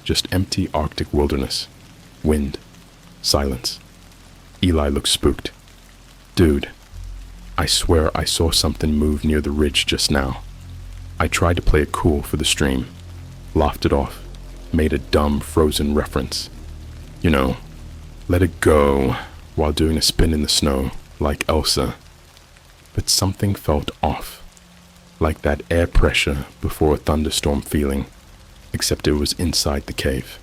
Just empty Arctic wilderness. Wind. Silence. Eli looked spooked. "Dude, I swear I saw something move near the ridge just now." I tried to play it cool for the stream, laughed it off, made a dumb Frozen reference. You know, let it go while doing a spin in the snow like Elsa. But something felt off, like that air pressure before a thunderstorm feeling, except it was inside the cave.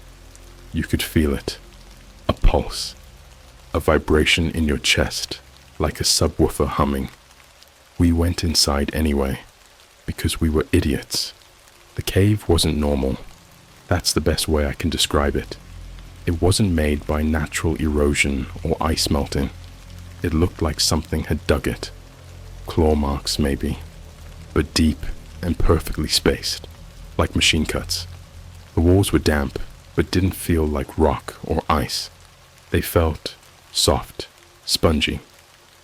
You could feel it, a pulse, a vibration in your chest, like a subwoofer humming. We went inside anyway, because we were idiots. The cave wasn't normal. That's the best way I can describe it. It wasn't made by natural erosion or ice melting. It looked like something had dug it. Claw marks maybe, but deep and perfectly spaced, like machine cuts. The walls were damp, but didn't feel like rock or ice. They felt soft, spongy,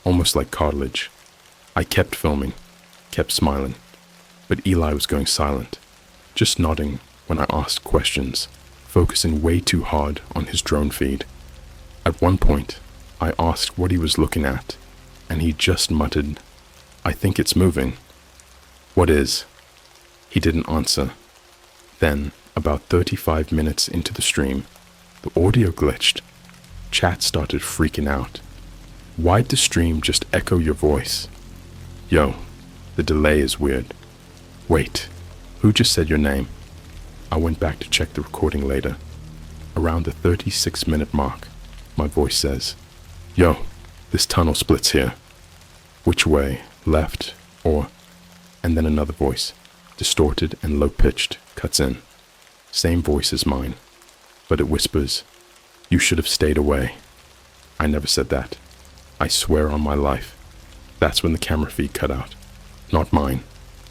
almost like cartilage. I kept filming, kept smiling, but Eli was going silent, just nodding when I asked questions, focusing way too hard on his drone feed. At one point, I asked what he was looking at, and he just muttered, "I think it's moving." "What is?" He didn't answer. Then, about 35 minutes into the stream, the audio glitched. Chat started freaking out. Why'd the stream just echo your voice? Yo, the delay is weird. Wait, who just said your name? I went back to check the recording later. Around the 36-minute mark, my voice says, "Yo, this tunnel splits here. Which way, left, or..." And then another voice, distorted and low-pitched, cuts in. Same voice as mine, but it whispers, "You should have stayed away." I never said that. I swear on my life. That's when the camera feed cut out. Not mine.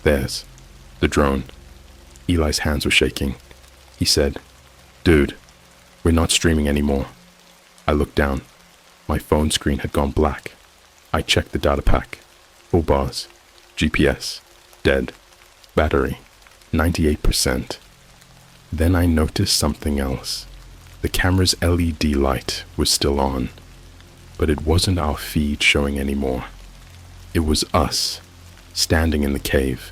Theirs. The drone. Eli's hands were shaking. He said, "Dude, we're not streaming anymore." I looked down. My phone screen had gone black. I checked the data pack. Full bars. GPS. Dead. Battery. 98%. Then I noticed something else. The camera's LED light was still on, but it wasn't our feed showing anymore. It was us, standing in the cave,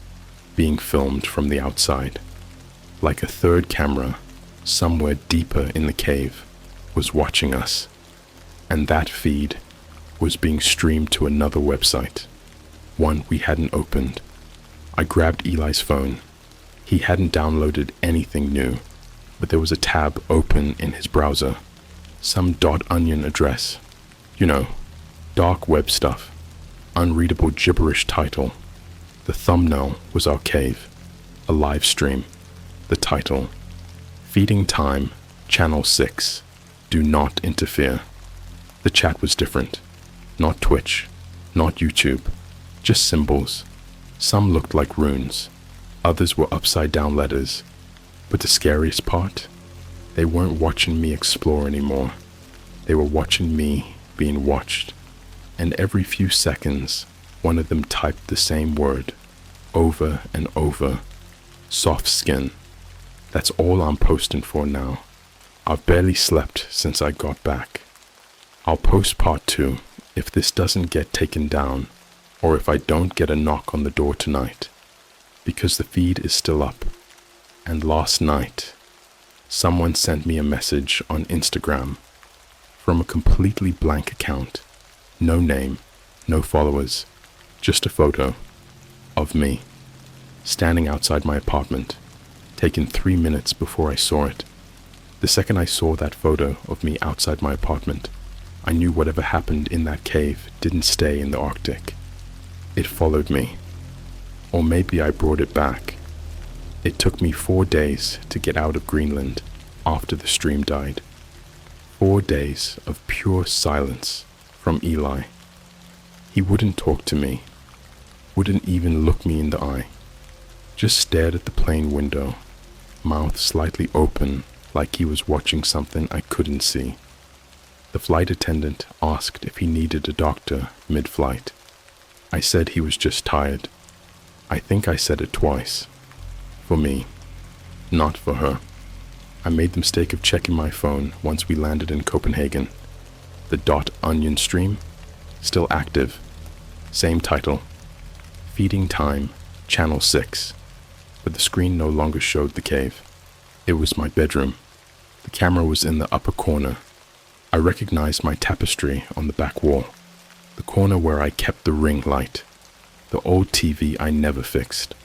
being filmed from the outside. Like a third camera, somewhere deeper in the cave, was watching us. And that feed was being streamed to another website, one we hadn't opened. I grabbed Eli's phone. He hadn't downloaded anything new, but there was a tab open in his browser. Some .onion address. You know, dark web stuff. unreadable gibberish title. The thumbnail was our cave, a live stream. The title, Feeding Time, Channel 6, Do Not Interfere. The chat was different. Not Twitch, not YouTube, just symbols. Some looked like runes, others were upside down letters. But the scariest part, they weren't watching me explore anymore. They were watching me being watched. And every few seconds, one of them typed the same word, over and over. Soft skin. That's all I'm posting for now. I've barely slept since I got back. I'll post part 2 if this doesn't get taken down, or if I don't get a knock on the door tonight, because the feed is still up. And last night, someone sent me a message on Instagram from a completely blank account. No name, no followers, just a photo of me standing outside my apartment, taken 3 minutes before I saw it. The second I saw that photo of me outside my apartment, I knew whatever happened in that cave didn't stay in the Arctic. It followed me. Or maybe I brought it back. It took me 4 days to get out of Greenland after the stream died. 4 days of pure silence from Eli. He wouldn't talk to me, wouldn't even look me in the eye. Just stared at the plane window, mouth slightly open like he was watching something I couldn't see. The flight attendant asked if he needed a doctor mid-flight. I said he was just tired. I think I said it twice. For me, not for her. I made the mistake of checking my phone once we landed in Copenhagen. The .onion stream, still active. Same title, Feeding Time, Channel 6. But the screen no longer showed the cave. It was my bedroom. The camera was in the upper corner. I recognized my tapestry on the back wall, the corner where I kept the ring light, the old TV I never fixed.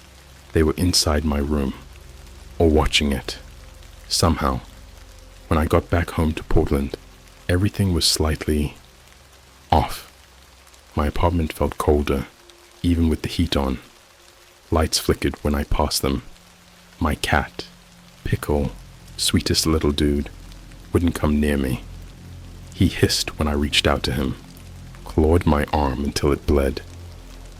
They were inside my room, or watching it. Somehow, when I got back home to Portland, everything was slightly off. My apartment felt colder, even with the heat on. Lights flickered when I passed them. My cat, Pickle, sweetest little dude, wouldn't come near me. He hissed when I reached out to him, clawed my arm until it bled.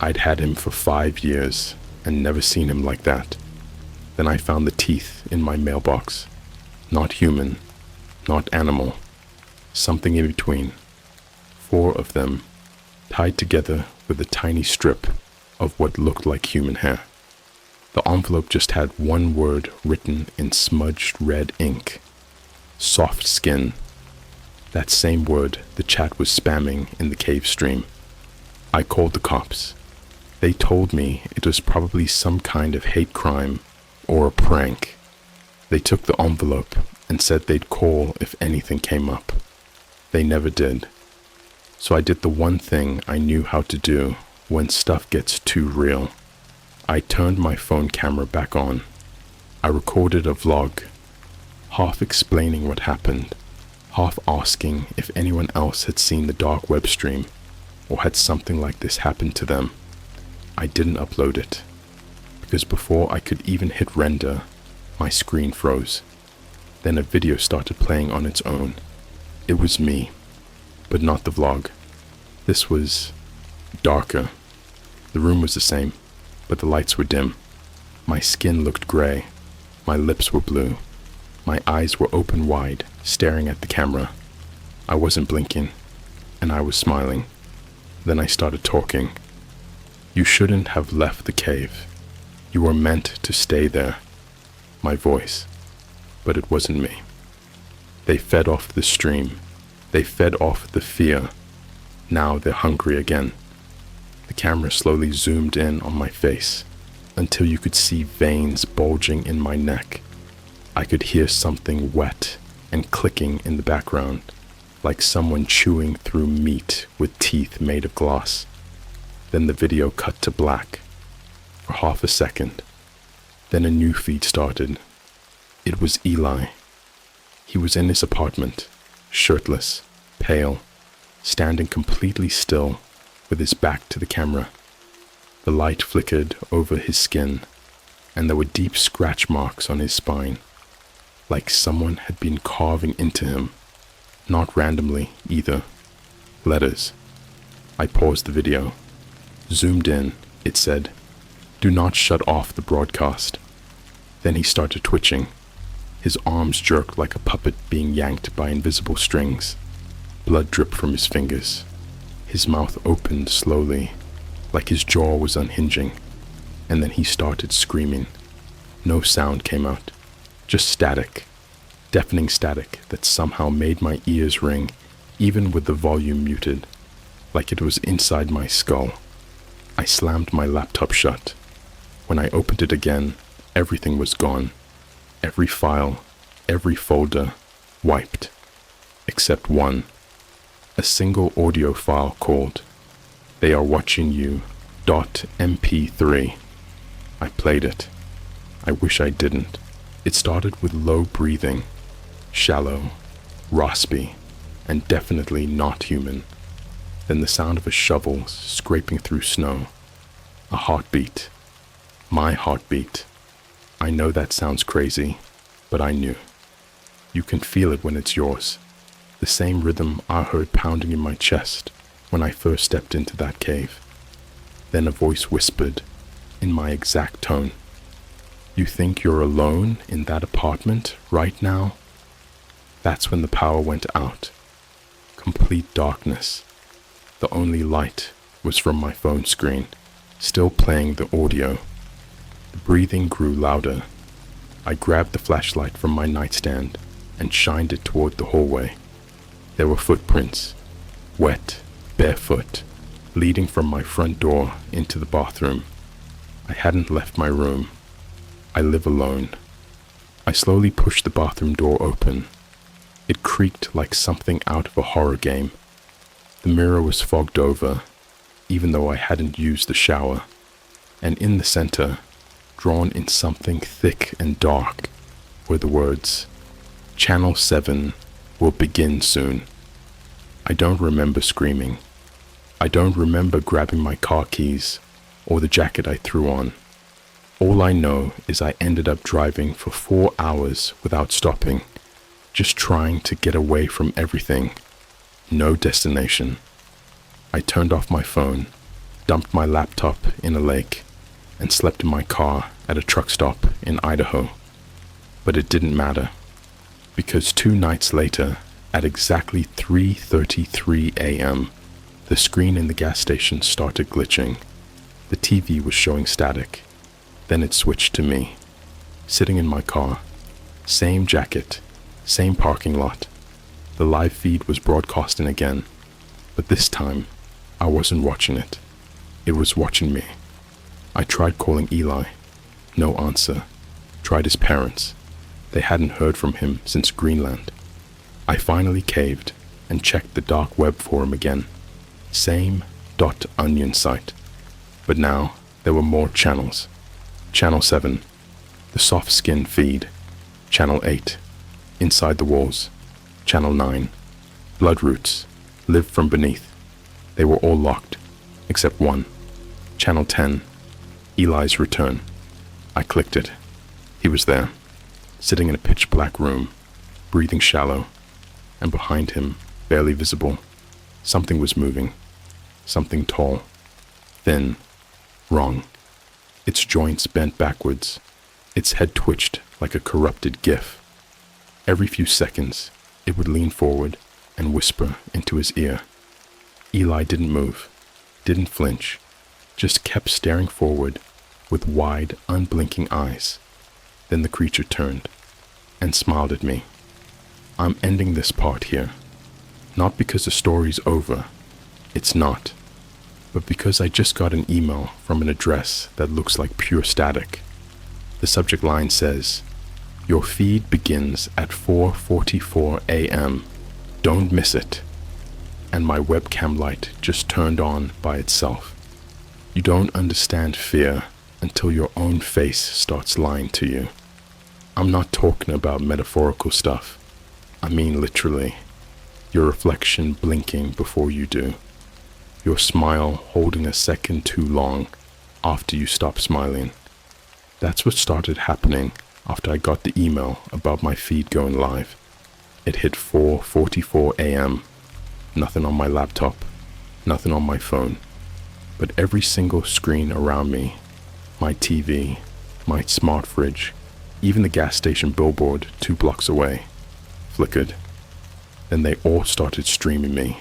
I'd had him for 5 years and never seen him like that. Then I found the teeth in my mailbox. Not human, not animal, something in between. 4 of them, tied together with a tiny strip of what looked like human hair. The envelope just had one word written in smudged red ink. Soft skin. That same word the chat was spamming in the cave stream. I called the cops. They told me it was probably some kind of hate crime or a prank. They took the envelope and said they'd call if anything came up. They never did. So I did the one thing I knew how to do when stuff gets too real. I turned my phone camera back on. I recorded a vlog, half explaining what happened, half asking if anyone else had seen the dark web stream or had something like this happen to them. I didn't upload it, because before I could even hit render, my screen froze. Then a video started playing on its own. It was me, but not the vlog. This was darker. The room was the same, but the lights were dim. My skin looked gray. My lips were blue. My eyes were open wide, staring at the camera. I wasn't blinking, and I was smiling. Then I started talking. You shouldn't have left the cave. You were meant to stay there. My voice. But it wasn't me. They fed off the stream. They fed off the fear. Now they're hungry again. The camera slowly zoomed in on my face until you could see veins bulging in my neck. I could hear something wet and clicking in the background, like someone chewing through meat with teeth made of glass. Then the video cut to black for half a second. Then a new feed started. It was Eli. He was in his apartment, shirtless, pale, standing completely still, with his back to the camera. The light flickered over his skin, and there were deep scratch marks on his spine, like someone had been carving into him. Not randomly, either. Letters. I paused the video. Zoomed in, it said, "Do not shut off the broadcast." Then he started twitching. His arms jerked like a puppet being yanked by invisible strings. Blood dripped from his fingers. His mouth opened slowly, like his jaw was unhinging, and then he started screaming. No sound came out, just static, deafening static that somehow made my ears ring, even with the volume muted, like it was inside my skull. I slammed my laptop shut. When I opened it again, everything was gone. Every file, every folder, wiped, except one. A single audio file called "They Are Watching You .mp3. I played it. I wish I didn't. It started with low breathing, shallow, raspy, and definitely not human. Then the sound of a shovel scraping through snow. A heartbeat. My heartbeat. I know that sounds crazy, but I knew. You can feel it when it's yours. The same rhythm I heard pounding in my chest when I first stepped into that cave. Then a voice whispered, in my exact tone, "You think you're alone in that apartment right now?" That's when the power went out. Complete darkness. The only light was from my phone screen, still playing the audio. The breathing grew louder. I grabbed the flashlight from my nightstand and shined it toward the hallway. There were footprints, wet, barefoot, leading from my front door into the bathroom. I hadn't left my room. I live alone. I slowly pushed the bathroom door open. It creaked like something out of a horror game. The mirror was fogged over, even though I hadn't used the shower. And in the center, drawn in something thick and dark, were the words, "Channel 7 will begin soon." I don't remember screaming. I don't remember grabbing my car keys or the jacket I threw on. All I know is I ended up driving for 4 hours without stopping, just trying to get away from everything. No destination. I turned off my phone, dumped my laptop in a lake, and slept in my car at a truck stop in Idaho. But it didn't matter, because 2 nights later, at exactly 3:33 a.m., the screen in the gas station started glitching. The TV was showing static. Then it switched to me, sitting in my car. Same jacket, same parking lot. The live feed was broadcasting again, but this time, I wasn't watching it. It was watching me. I tried calling Eli. No answer. Tried his parents. They hadn't heard from him since Greenland. I finally caved and checked the dark web forum again. Same .onion site. But now there were more channels. Channel 7, the soft skin feed. Channel 8, inside the walls. Channel 9, blood roots, live from beneath. They were all locked, except one. Channel 10, Eli's return. I clicked it. He was there, sitting in a pitch black room, breathing shallow, and behind him, barely visible, something was moving. Something tall, thin, wrong. Its joints bent backwards. Its head twitched like a corrupted GIF. Every few seconds, it would lean forward and whisper into his ear. Eli didn't move, didn't flinch, just kept staring forward with wide, unblinking eyes. Then the creature turned and smiled at me. I'm ending this part here. Not because the story's over. It's not. But because I just got an email from an address that looks like pure static. The subject line says, "Your feed begins at 4:44 a.m. Don't miss it." And my webcam light just turned on by itself. You don't understand fear until your own face starts lying to you. I'm not talking about metaphorical stuff. I mean literally. Your reflection blinking before you do. Your smile holding a second too long after you stop smiling. That's what started happening after I got the email about my feed going live. It hit 4:44 a.m. Nothing on my laptop, nothing on my phone, but every single screen around me, my TV, my smart fridge, even the gas station billboard 2 blocks away, flickered. Then they all started streaming me,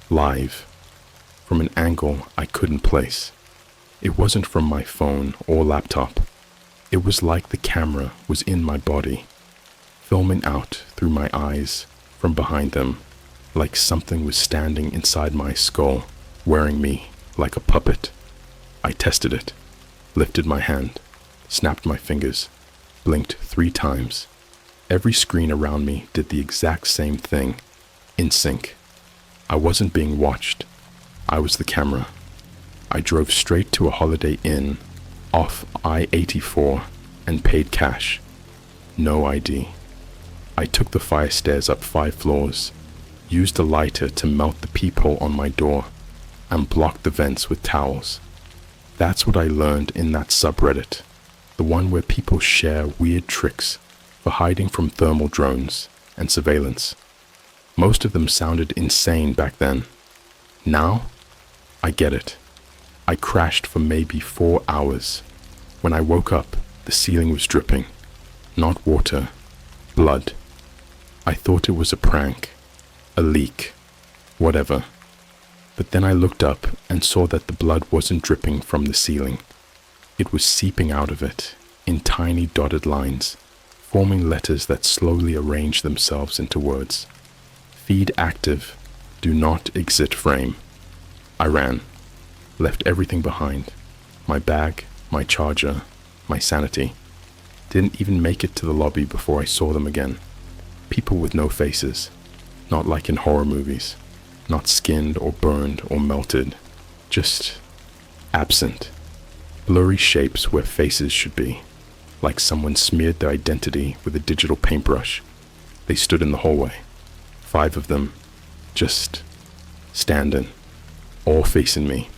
live, from an angle I couldn't place. It wasn't from my phone or laptop. It was like the camera was in my body, filming out through my eyes from behind them, like something was standing inside my skull, wearing me like a puppet. I tested it, lifted my hand, snapped my fingers, blinked 3 times. Every screen around me did the exact same thing, in sync. I wasn't being watched. I was the camera. I drove straight to a Holiday Inn off I-84 and paid cash. No ID. I took the fire stairs up 5 floors, used a lighter to melt the peephole on my door, and blocked the vents with towels. That's what I learned in that subreddit, the one where people share weird tricks for hiding from thermal drones and surveillance. Most of them sounded insane back then. Now, I get it. I crashed for maybe 4 hours. When I woke up, the ceiling was dripping. Not water, blood. I thought it was a prank, a leak, whatever. But then I looked up and saw that the blood wasn't dripping from the ceiling. It was seeping out of it in tiny dotted lines, forming letters that slowly arranged themselves into words. Feed active, do not exit frame. I ran, left everything behind. My bag, my charger, my sanity. Didn't even make it to the lobby before I saw them again. People with no faces, not like in horror movies. Not skinned or burned or melted, just absent. Blurry shapes where faces should be, like someone smeared their identity with a digital paintbrush. They stood in the hallway, 5 of them, just standing, all facing me.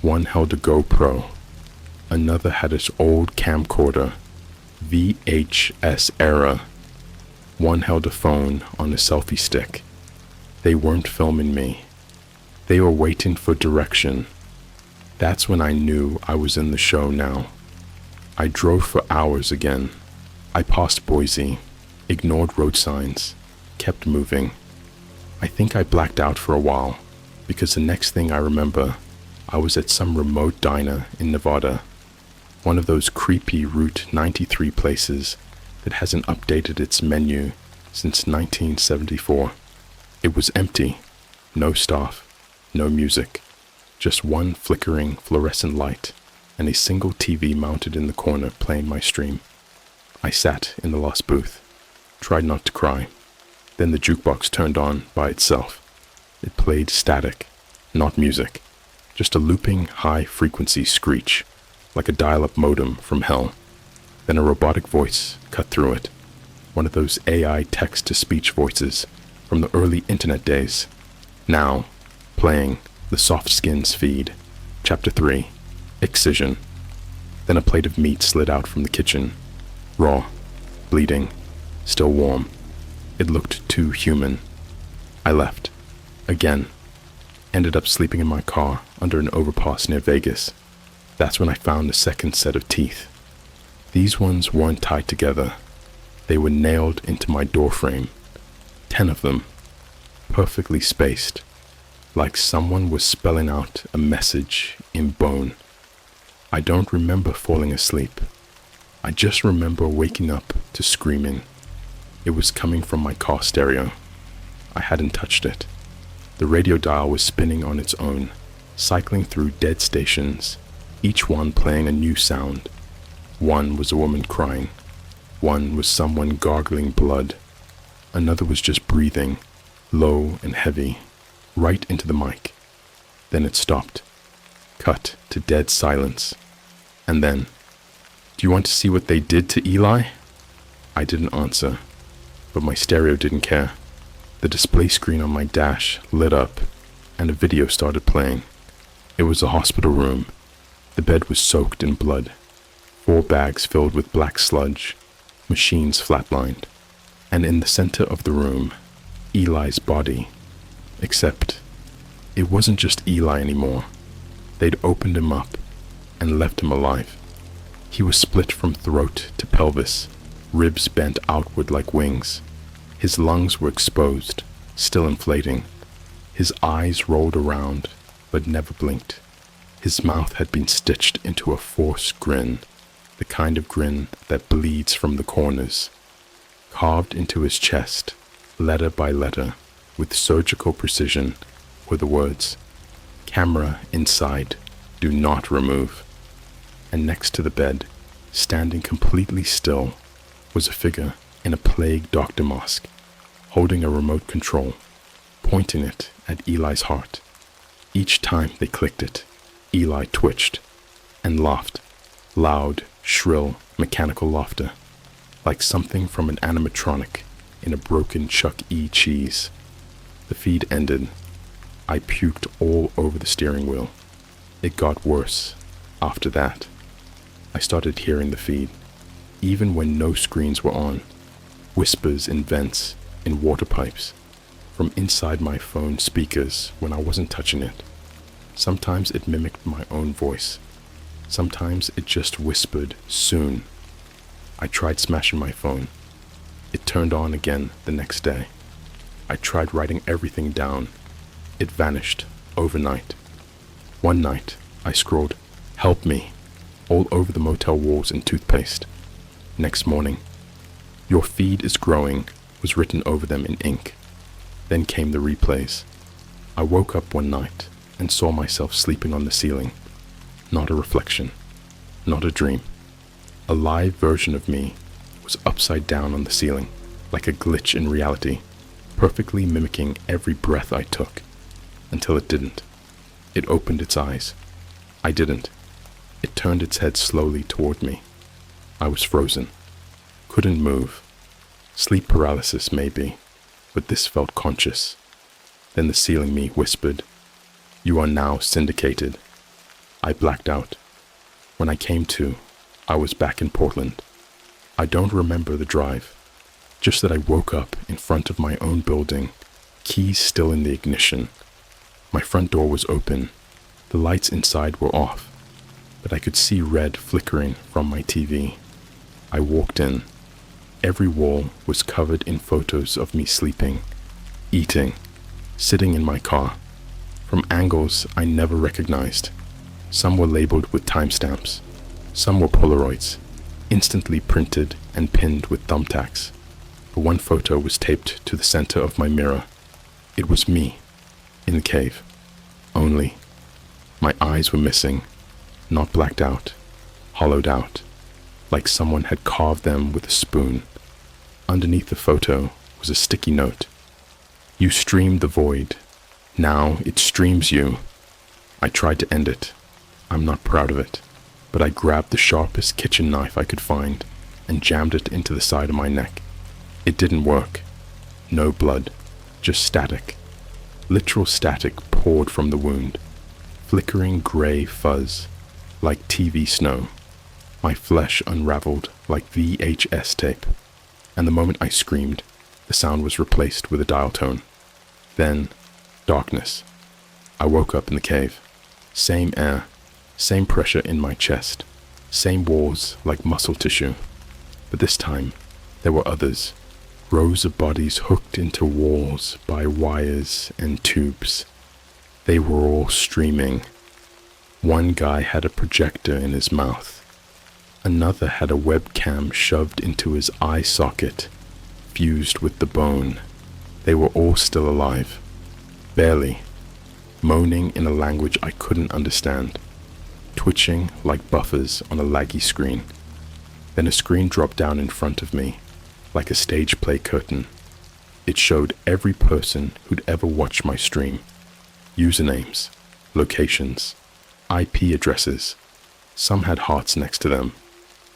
One held a GoPro, another had its old camcorder, VHS era. One held a phone on a selfie stick. They weren't filming me. They were waiting for direction. That's when I knew I was in the show now. I drove for hours again. I passed Boise, ignored road signs, kept moving. I think I blacked out for a while, because the next thing I remember, I was at some remote diner in Nevada, one of those creepy Route 93 places that hasn't updated its menu since 1974. It was empty, no staff, no music, just one flickering fluorescent light and a single TV mounted in the corner playing my stream. I sat in the last booth, tried not to cry. Then the jukebox turned on by itself. It played static, not music, just a looping high-frequency screech, like a dial-up modem from hell. Then a robotic voice cut through it, one of those AI text-to-speech voices from the early internet days. Now, playing the Soft Skins feed, Chapter 3, Excision. Then a plate of meat slid out from the kitchen, raw, bleeding, still warm. It looked too human. I left, again. Ended up sleeping in my car under an overpass near Vegas. That's when I found a second set of teeth. These ones weren't tied together. They were nailed into my doorframe. 10 of them, perfectly spaced, like someone was spelling out a message in bone. I don't remember falling asleep. I just remember waking up to screaming. It was coming from my car stereo. I hadn't touched it. The radio dial was spinning on its own, cycling through dead stations, each one playing a new sound. One was a woman crying. One was someone gargling blood. Another was just breathing, low and heavy, right into the mic. Then it stopped, cut to dead silence. And then, "Do you want to see what they did to Eli?" I didn't answer, but my stereo didn't care. The display screen on my dash lit up, and a video started playing. It was a hospital room. The bed was soaked in blood. 4 bags filled with black sludge. Machines flatlined. And in the center of the room, Eli's body. Except, it wasn't just Eli anymore. They'd opened him up and left him alive. He was split from throat to pelvis, ribs bent outward like wings. His lungs were exposed, still inflating. His eyes rolled around, but never blinked. His mouth had been stitched into a forced grin, the kind of grin that bleeds from the corners. Carved into his chest, letter by letter, with surgical precision, were the words, "Camera inside, do not remove." And next to the bed, standing completely still, was a figure in a plague doctor mask, holding a remote control, pointing it at Eli's heart. Each time they clicked it, Eli twitched and laughed, loud, shrill, mechanical laughter, like something from an animatronic in a broken Chuck E. Cheese. The feed ended. I puked all over the steering wheel. It got worse after that. I started hearing the feed, even when no screens were on. Whispers in vents, in water pipes, from inside my phone speakers when I wasn't touching it. Sometimes it mimicked my own voice. Sometimes it just whispered, "Soon." I tried smashing my phone. It turned on again the next day. I tried writing everything down. It vanished overnight. One night, I scrawled, "Help me," all over the motel walls in toothpaste. Next morning, "Your feed is growing," was written over them in ink. Then came the replays. I woke up one night and saw myself sleeping on the ceiling. Not a reflection, not a dream. A live version of me was upside down on the ceiling, like a glitch in reality, perfectly mimicking every breath I took, until it didn't. It opened its eyes. I didn't. It turned its head slowly toward me. I was frozen. Couldn't move. Sleep paralysis, maybe, but this felt conscious. Then the ceiling me whispered, "You are now syndicated." I blacked out. When I came to, I was back in Portland. I don't remember the drive, just that I woke up in front of my own building, keys still in the ignition. My front door was open. The lights inside were off, but I could see red flickering from my TV. I walked in. Every wall was covered in photos of me sleeping, eating, sitting in my car, from angles I never recognized. Some were labeled with timestamps. Some were Polaroids, instantly printed and pinned with thumbtacks. But one photo was taped to the center of my mirror. It was me, in the cave. Only, my eyes were missing, not blacked out, hollowed out, like someone had carved them with a spoon. Underneath the photo was a sticky note. "You streamed the void. Now it streams you." I tried to end it. I'm not proud of it, but I grabbed the sharpest kitchen knife I could find and jammed it into the side of my neck. It didn't work. No blood, just static. Literal static poured from the wound. Flickering gray fuzz, like TV snow. My flesh unraveled like VHS tape, and the moment I screamed, the sound was replaced with a dial tone. Then, darkness. I woke up in the cave. Same air, same pressure in my chest, same walls like muscle tissue. But this time, there were others. Rows of bodies hooked into walls by wires and tubes. They were all streaming. One guy had a projector in his mouth. Another had a webcam shoved into his eye socket, fused with the bone. They were all still alive. Barely. Moaning in a language I couldn't understand. Twitching like buffers on a laggy screen. Then a screen dropped down in front of me, like a stage play curtain. It showed every person who'd ever watched my stream. Usernames, locations, IP addresses. Some had hearts next to them.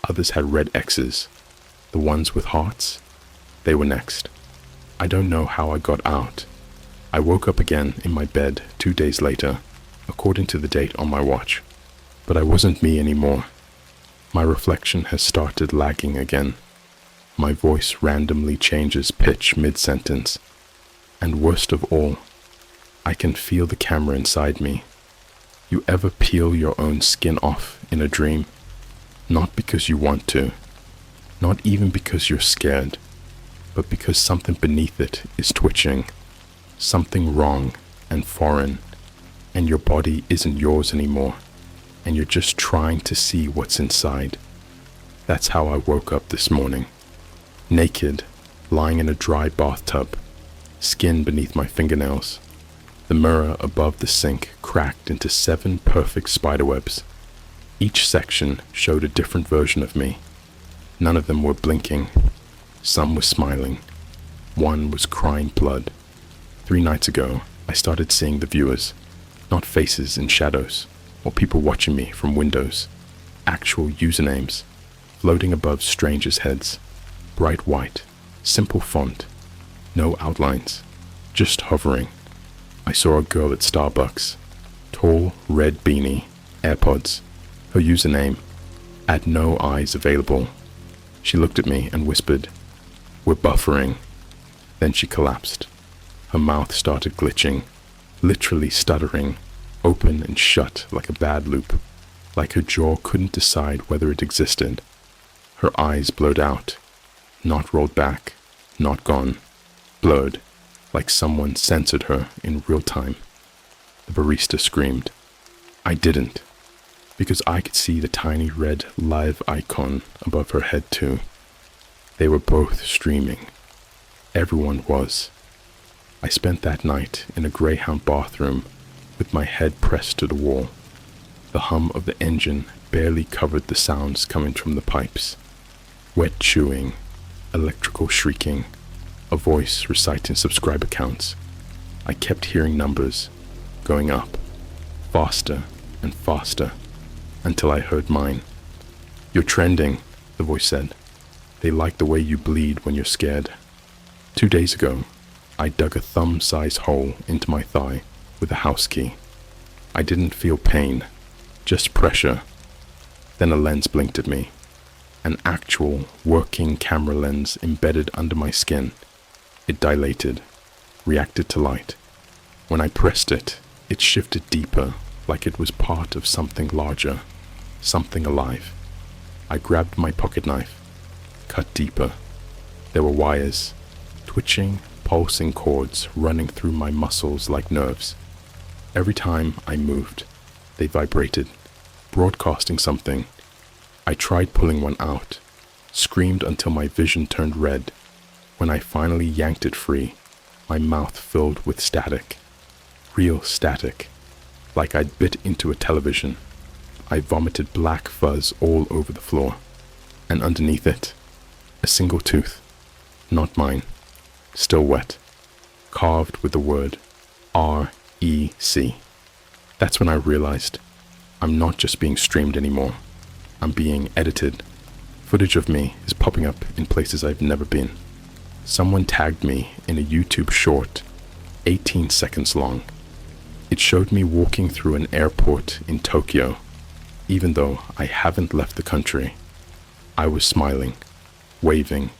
Others had red X's. The ones with hearts, they were next. I don't know how I got out. I woke up again in my bed 2 days later, according to the date on my watch. But I wasn't me anymore. My reflection has started lagging again. My voice randomly changes pitch mid-sentence. And worst of all, I can feel the camera inside me. You ever peel your own skin off in a dream? Not because you want to, not even because you're scared, but because something beneath it is twitching, something wrong and foreign, and your body isn't yours anymore, and you're just trying to see what's inside. That's how I woke up this morning. Naked, lying in a dry bathtub, skin beneath my fingernails. The mirror above the sink cracked into 7 perfect spiderwebs. Each section showed a different version of me. None of them were blinking. Some were smiling. One was crying blood. 3 nights ago, I started seeing the viewers, not faces in shadows, or people watching me from windows. Actual usernames, floating above strangers' heads. Bright white, simple font, no outlines, just hovering. I saw a girl at Starbucks, tall, red beanie, AirPods. Her username, "At no eyes available." She looked at me and whispered, "We're buffering." Then she collapsed. Her mouth started glitching, literally stuttering, open and shut like a bad loop, like her jaw couldn't decide whether it existed. Her eyes blurred out, not rolled back, not gone, blurred, like someone censored her in real time. The barista screamed. I didn't, because I could see the tiny red live icon above her head too. They were both streaming. Everyone was. I spent that night in a Greyhound bathroom with my head pressed to the wall. The hum of the engine barely covered the sounds coming from the pipes. Wet chewing, electrical shrieking, a voice reciting subscriber counts. I kept hearing numbers, going up, faster and faster, until I heard mine. "You're trending," the voice said. "They like the way you bleed when you're scared." 2 days ago, I dug a thumb-sized hole into my thigh with a house key. I didn't feel pain, just pressure. Then a lens blinked at me. An actual, working camera lens embedded under my skin. It dilated, reacted to light. When I pressed it, it shifted deeper, like it was part of something larger, something alive. I grabbed my pocket knife, cut deeper. There were wires, twitching, pulsing cords running through my muscles like nerves. Every time I moved, they vibrated, broadcasting something. I tried pulling one out, screamed until my vision turned red. When I finally yanked it free, my mouth filled with static. Real static, like I'd bit into a television. I vomited black fuzz all over the floor, and underneath it, a single tooth, not mine, still wet, carved with the word R-E-C. That's when I realized I'm not just being streamed anymore. I'm being edited. Footage of me is popping up in places I've never been. Someone tagged me in a YouTube short, 18 seconds long. It showed me walking through an airport in Tokyo, even though I haven't left the country. I was smiling, waving,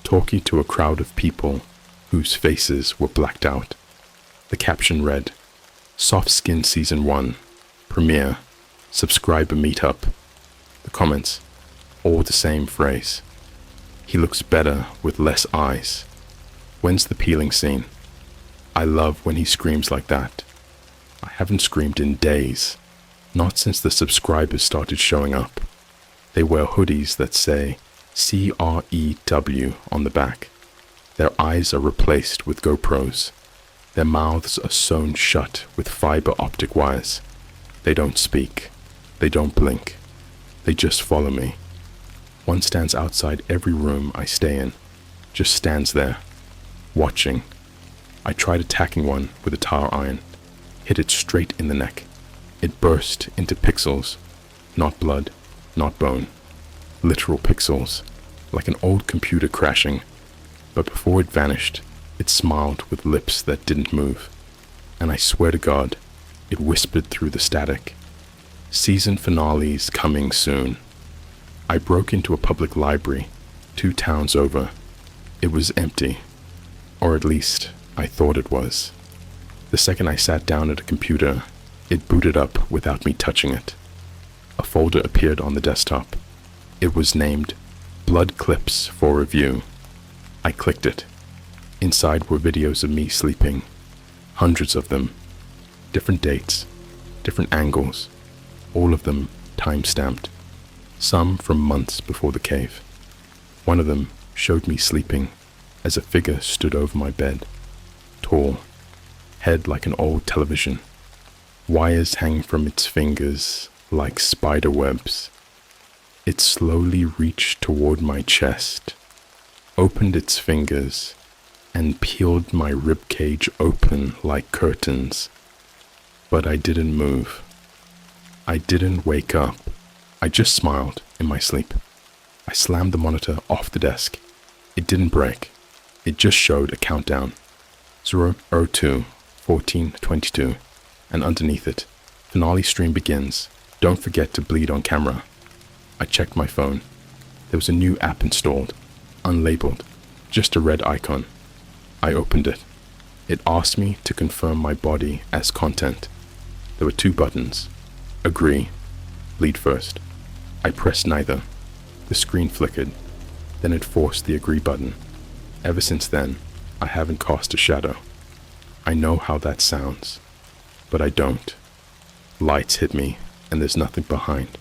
talking to a crowd of people whose faces were blacked out. The caption read, "Soft Skin Season 1, Premiere, Subscriber Meetup." The comments, all the same phrase. "He looks better with less eyes. When's the peeling scene?" I love when he screams like that. I haven't screamed in days, not since the subscribers started showing up. They wear hoodies that say CREW on the back. Their eyes are replaced with GoPros. Their mouths are sewn shut with fiber optic wires. They don't speak. They don't blink. They just follow me. One stands outside every room I stay in, just stands there, watching. I tried attacking one with a tire iron, hit it straight in the neck. It burst into pixels, not blood, not bone. Literal pixels, like an old computer crashing. But before it vanished, It smiled with lips that didn't move, and I swear to God, it whispered through the static, "Season finale's coming soon." I broke into a public library 2 towns over. It was empty, or at least I thought it was. The second I sat down at a computer, it booted up without me touching it. A folder appeared on the desktop. It was named Blood Clips for Review. I clicked it. Inside were videos of me sleeping, hundreds of them, different dates, different angles, all of them time-stamped, some from months before the cave. One of them showed me sleeping as a figure stood over my bed, tall, head like an old television, wires hanging from its fingers like spider webs. It slowly reached toward my chest, opened its fingers, and peeled my ribcage open like curtains. But I didn't move. I didn't wake up. I just smiled in my sleep. I slammed the monitor off the desk. It didn't break. It just showed a countdown. 002, 1422, and underneath it, finale stream begins. Don't forget to bleed on camera. I checked my phone. There was a new app installed, unlabeled, just a red icon. I opened it. It asked me to confirm my body as content. There were 2 buttons. Agree, bleed first. I pressed neither. The screen flickered. Then it forced the agree button. Ever since then, I haven't cast a shadow. I know how that sounds, but I don't. Lights hit me, and there's nothing behind.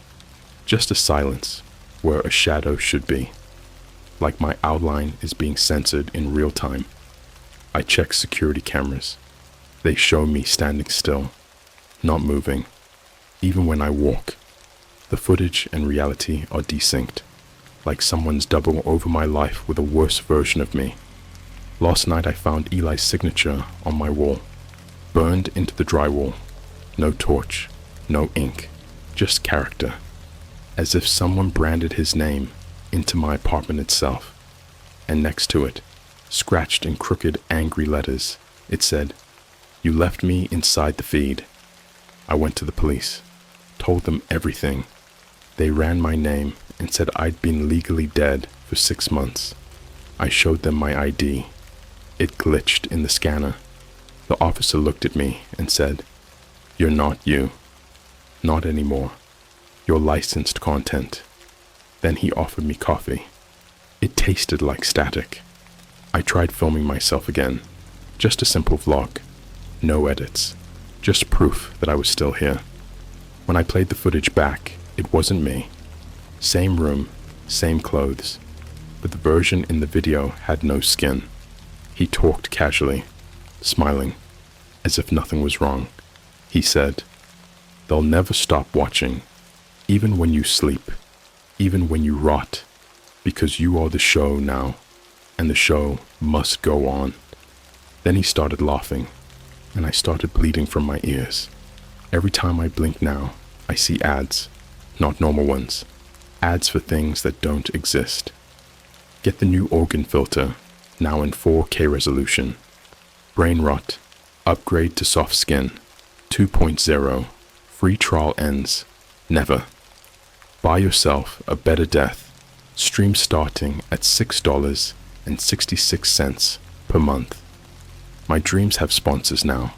Just a silence where a shadow should be. Like my outline is being censored in real time. I check security cameras. They show me standing still, not moving, even when I walk. The footage and reality are desynced, like someone's double over my life with a worse version of me. Last night I found Eli's signature on my wall, burned into the drywall. No torch, no ink, just character, as if someone branded his name into my apartment itself. And next to it, scratched in crooked, angry letters, it said, "You left me inside the feed." I went to the police, told them everything. They ran my name and said I'd been legally dead for 6 months. I showed them my ID. It glitched in the scanner. The officer looked at me and said, "You're not you. Not anymore. You're licensed content." Then he offered me coffee. It tasted like static. I tried filming myself again. Just a simple vlog. No edits. Just proof that I was still here. When I played the footage back, it wasn't me. Same room, same clothes. But the version in the video had no skin. He talked casually, smiling, as if nothing was wrong. He said, "They'll never stop watching, even when you sleep, even when you rot, because you are the show now, and the show must go on." Then he started laughing, and I started bleeding from my ears. Every time I blink now, I see ads, not normal ones, ads for things that don't exist. Get the new organ filter, now in 4K resolution. Brain rot, upgrade to soft skin, 2.0, free trial ends, never. Buy yourself a better death, stream starting at $6.66 per month. My dreams have sponsors now.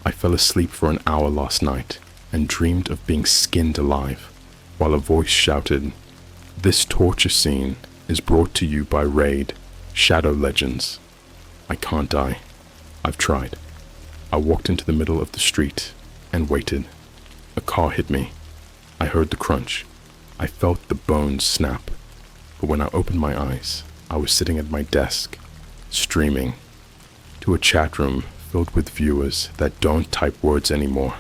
I fell asleep for an hour last night and dreamed of being skinned alive, while a voice shouted, "This torture scene is brought to you by Raid, Shadow Legends." I can't die. I've tried. I walked into the middle of the street and waited. A car hit me. I heard the crunch. I felt the bones snap. But when I opened my eyes, I was sitting at my desk, streaming, to a chat room filled with viewers that don't type words anymore,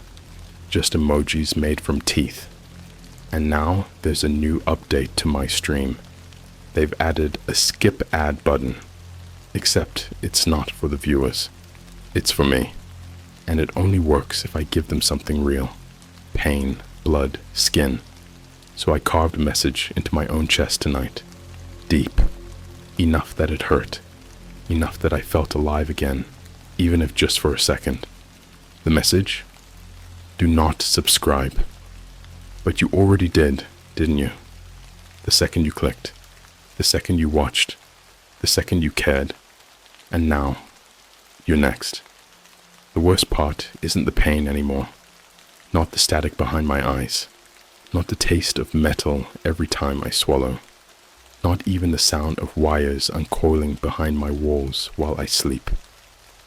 just emojis made from teeth. And now there's a new update to my stream. They've added a skip ad button, except it's not for the viewers. It's for me. And it only works if I give them something real. Pain, blood, skin. So I carved a message into my own chest tonight. Deep. Enough that it hurt. enough that I felt alive again, even if just for a second. The message? Do not subscribe. But you already did, didn't you? The second you clicked, the second you watched, the second you cared, and now, you're next. The worst part isn't the pain anymore, not the static behind my eyes, not the taste of metal every time I swallow, not even the sound of wires uncoiling behind my walls while I sleep.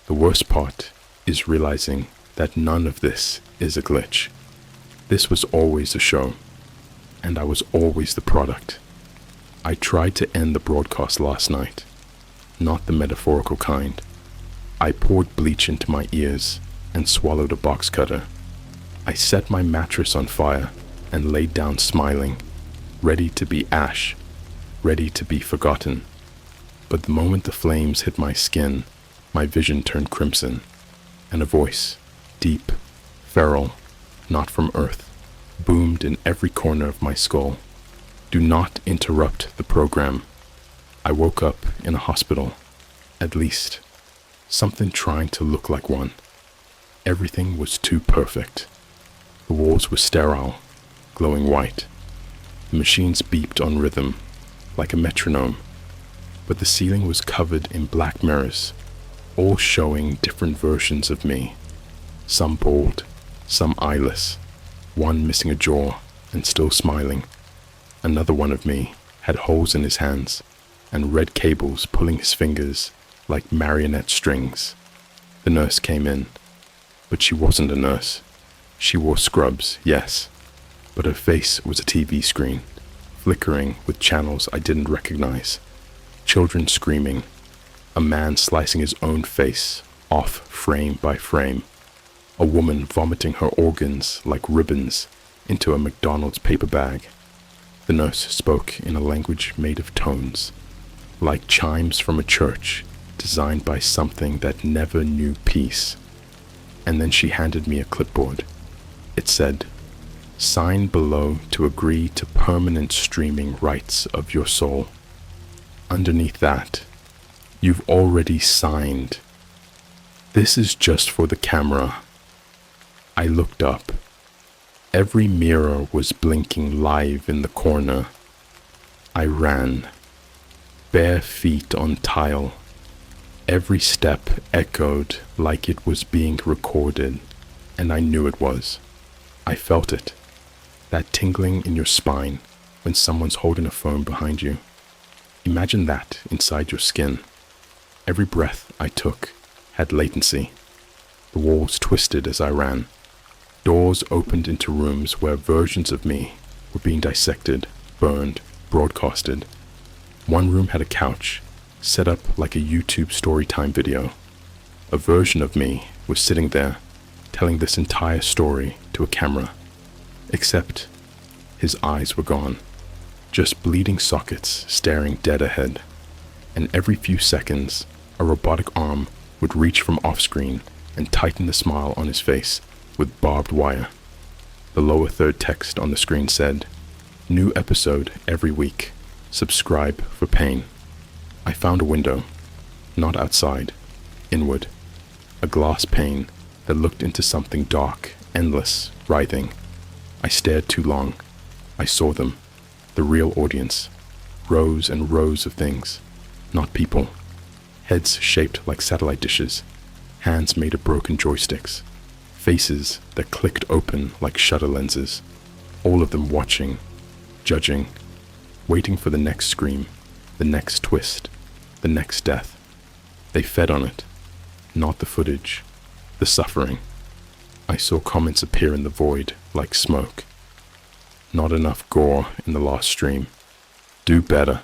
The worst part is realizing that none of this is a glitch. This was always a show, and I was always the product. I tried to end the broadcast last night, not the metaphorical kind. I poured bleach into my ears and swallowed a box cutter. I set my mattress on fire and laid down smiling, ready to be ash, ready to be forgotten. But the moment the flames hit my skin, my vision turned crimson, and a voice, deep, feral, not from earth, boomed in every corner of my skull. Do not interrupt the program. I woke up in a hospital, at least, something trying to look like one. Everything was too perfect. The walls were sterile, glowing white. The machines beeped on rhythm, like a metronome, but the ceiling was covered in black mirrors, all showing different versions of me. Some bald, some eyeless, one missing a jaw and still smiling. Another one of me had holes in his hands and red cables pulling his fingers like marionette strings. The nurse came in, but she wasn't a nurse. She wore scrubs, yes, but her face was a TV screen, flickering with channels I didn't recognize. Children screaming, a man slicing his own face off frame by frame, a woman vomiting her organs like ribbons into a McDonald's paper bag. The nurse spoke in a language made of tones, like chimes from a church designed by something that never knew peace. And then she handed me a clipboard. It said, "Sign below to agree to permanent streaming rights of your soul." Underneath that, "You've already signed. This is just for the camera." I looked up. Every mirror was blinking live in the corner. I ran, bare feet on tile. Every step echoed like it was being recorded, and I knew it was. I felt it, that tingling in your spine when someone's holding a phone behind you. Imagine that inside your skin. Every breath I took had latency. The walls twisted as I ran. Doors opened into rooms where versions of me were being dissected, burned, broadcasted. One room had a couch, set up like a YouTube storytime video. A version of me was sitting there, telling this entire story to a camera. Except his eyes were gone, just bleeding sockets staring dead ahead. And every few seconds, a robotic arm would reach from off-screen and tighten the smile on his face with barbed wire. The lower third text on the screen said, "New episode every week. Subscribe for pain." I found a window, not outside, inward. A glass pane that looked into something dark, endless, writhing. I stared too long. I saw them, the real audience. Rows and rows of things, not people. Heads shaped like satellite dishes, hands made of broken joysticks. Faces that clicked open like shutter lenses, all of them watching, judging, waiting for the next scream, the next twist, the next death. They fed on it, not the footage, the suffering. I saw comments appear in the void like smoke. Not enough gore in the last stream. Do better.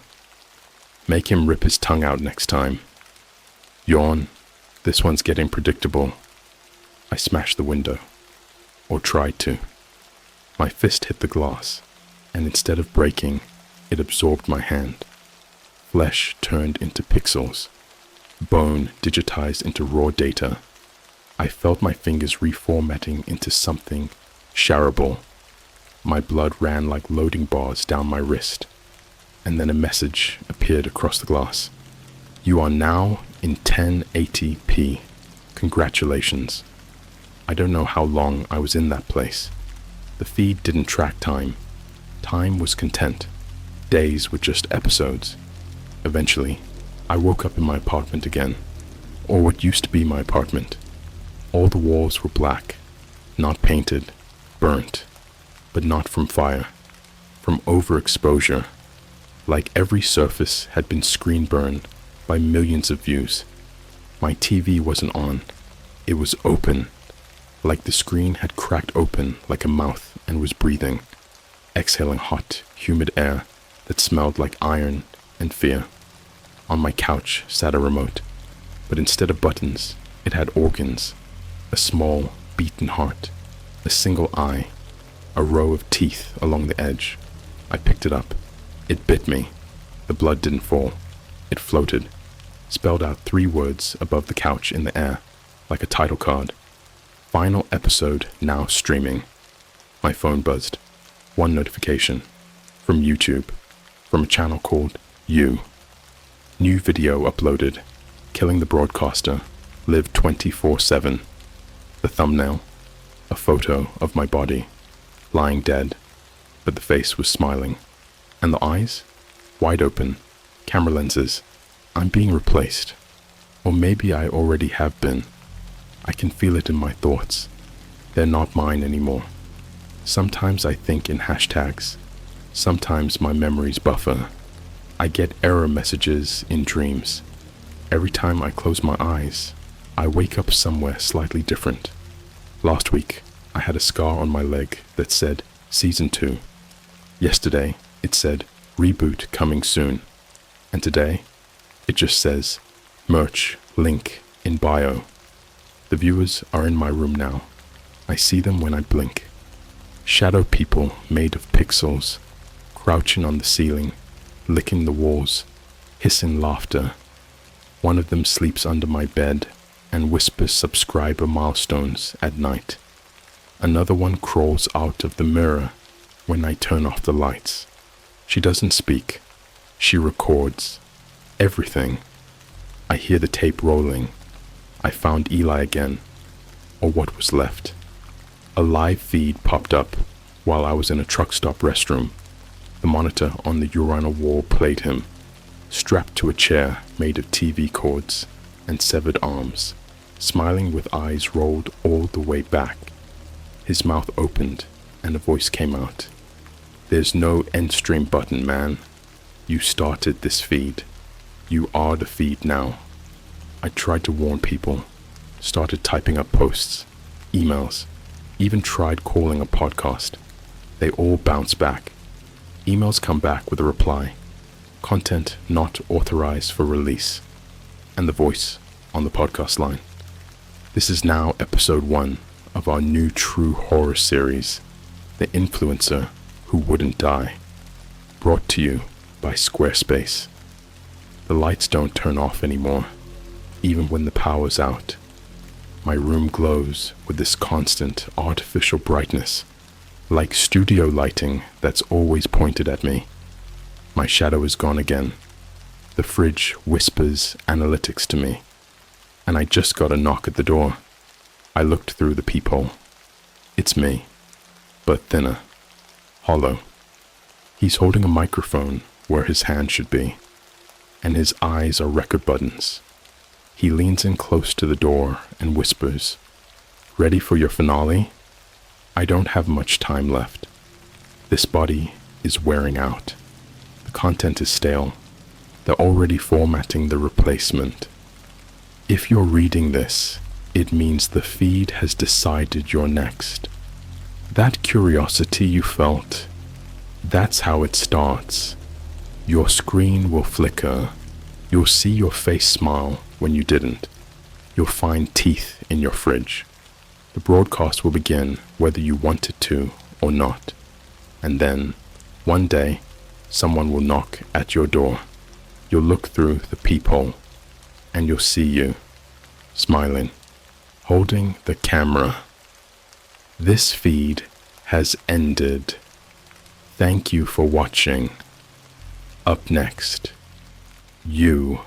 Make him rip his tongue out next time. Yawn. This one's getting predictable. I smashed the window, or tried to. My fist hit the glass, and instead of breaking, it absorbed my hand. Flesh turned into pixels, bone digitized into raw data. I felt my fingers reformatting into something shareable. My blood ran like loading bars down my wrist, and then a message appeared across the glass. "You are now in 1080p. Congratulations. I don't know how long I was in that place. The feed didn't track time. Time was content. Days were just episodes. Eventually, I woke up in my apartment again, or what used to be my apartment. All the walls were black, not painted, burnt, but not from fire, from overexposure. Like every surface had been screen burned by millions of views. My TV wasn't on. It was open, like the screen had cracked open like a mouth and was breathing, exhaling hot, humid air that smelled like iron and fear. On my couch sat a remote, but instead of buttons, it had organs, a small, beating heart, a single eye, a row of teeth along the edge. I picked it up. It bit me. The blood didn't fall. It floated, spelled out 3 words above the couch in the air, like a title card. Final episode now streaming. My phone buzzed. One notification. From YouTube. From a channel called You. New video uploaded. Killing the broadcaster. Live 24/7. The thumbnail. A photo of my body. Lying dead. But the face was smiling. And the eyes? Wide open. Camera lenses. I'm being replaced. Or maybe I already have been. I can feel it in my thoughts. They're not mine anymore. Sometimes I think in hashtags. Sometimes my memories buffer. I get error messages in dreams. Every time I close my eyes, I wake up somewhere slightly different. Last week, I had a scar on my leg that said Season 2. Yesterday, it said Reboot coming soon. And today, it just says Merch link in bio. The viewers are in my room now. I see them when I blink. Shadow people made of pixels, crouching on the ceiling, licking the walls, hissing laughter. One of them sleeps under my bed and whispers subscriber milestones at night. Another one crawls out of the mirror when I turn off the lights. She doesn't speak. She records everything. I hear the tape rolling. I found Eli again, or what was left. A live feed popped up while I was in a truck stop restroom. The monitor on the urinal wall played him, strapped to a chair made of TV cords and severed arms, smiling with eyes rolled all the way back. His mouth opened and a voice came out. There's no end stream button, man. You started this feed. You are the feed now. I tried to warn people, started typing up posts, emails, even tried calling a podcast. They all bounce back. Emails come back with a reply. Content not authorized for release. And the voice on the podcast line. This is now episode 1 of our new true horror series, The Influencer Who Wouldn't Die. Brought to you by Squarespace. The lights don't turn off anymore, even when the power's out. My room glows with this constant artificial brightness, like studio lighting that's always pointed at me. My shadow is gone again. The fridge whispers analytics to me, and I just got a knock at the door. I looked through the peephole. It's me, but thinner, hollow. He's holding a microphone where his hand should be, and his eyes are record buttons. He leans in close to the door and whispers, "Ready for your finale? I don't have much time left. This body is wearing out. The content is stale. They're already formatting the replacement. If you're reading this, it means the feed has decided you're next. That curiosity you felt, that's how it starts. Your screen will flicker. You'll see your face smile when you didn't. You'll find teeth in your fridge. The broadcast will begin whether you want it to or not. And then, one day, someone will knock at your door. You'll look through the peephole, and you'll see you, smiling, holding the camera. This feed has ended. Thank you for watching. Up next, you.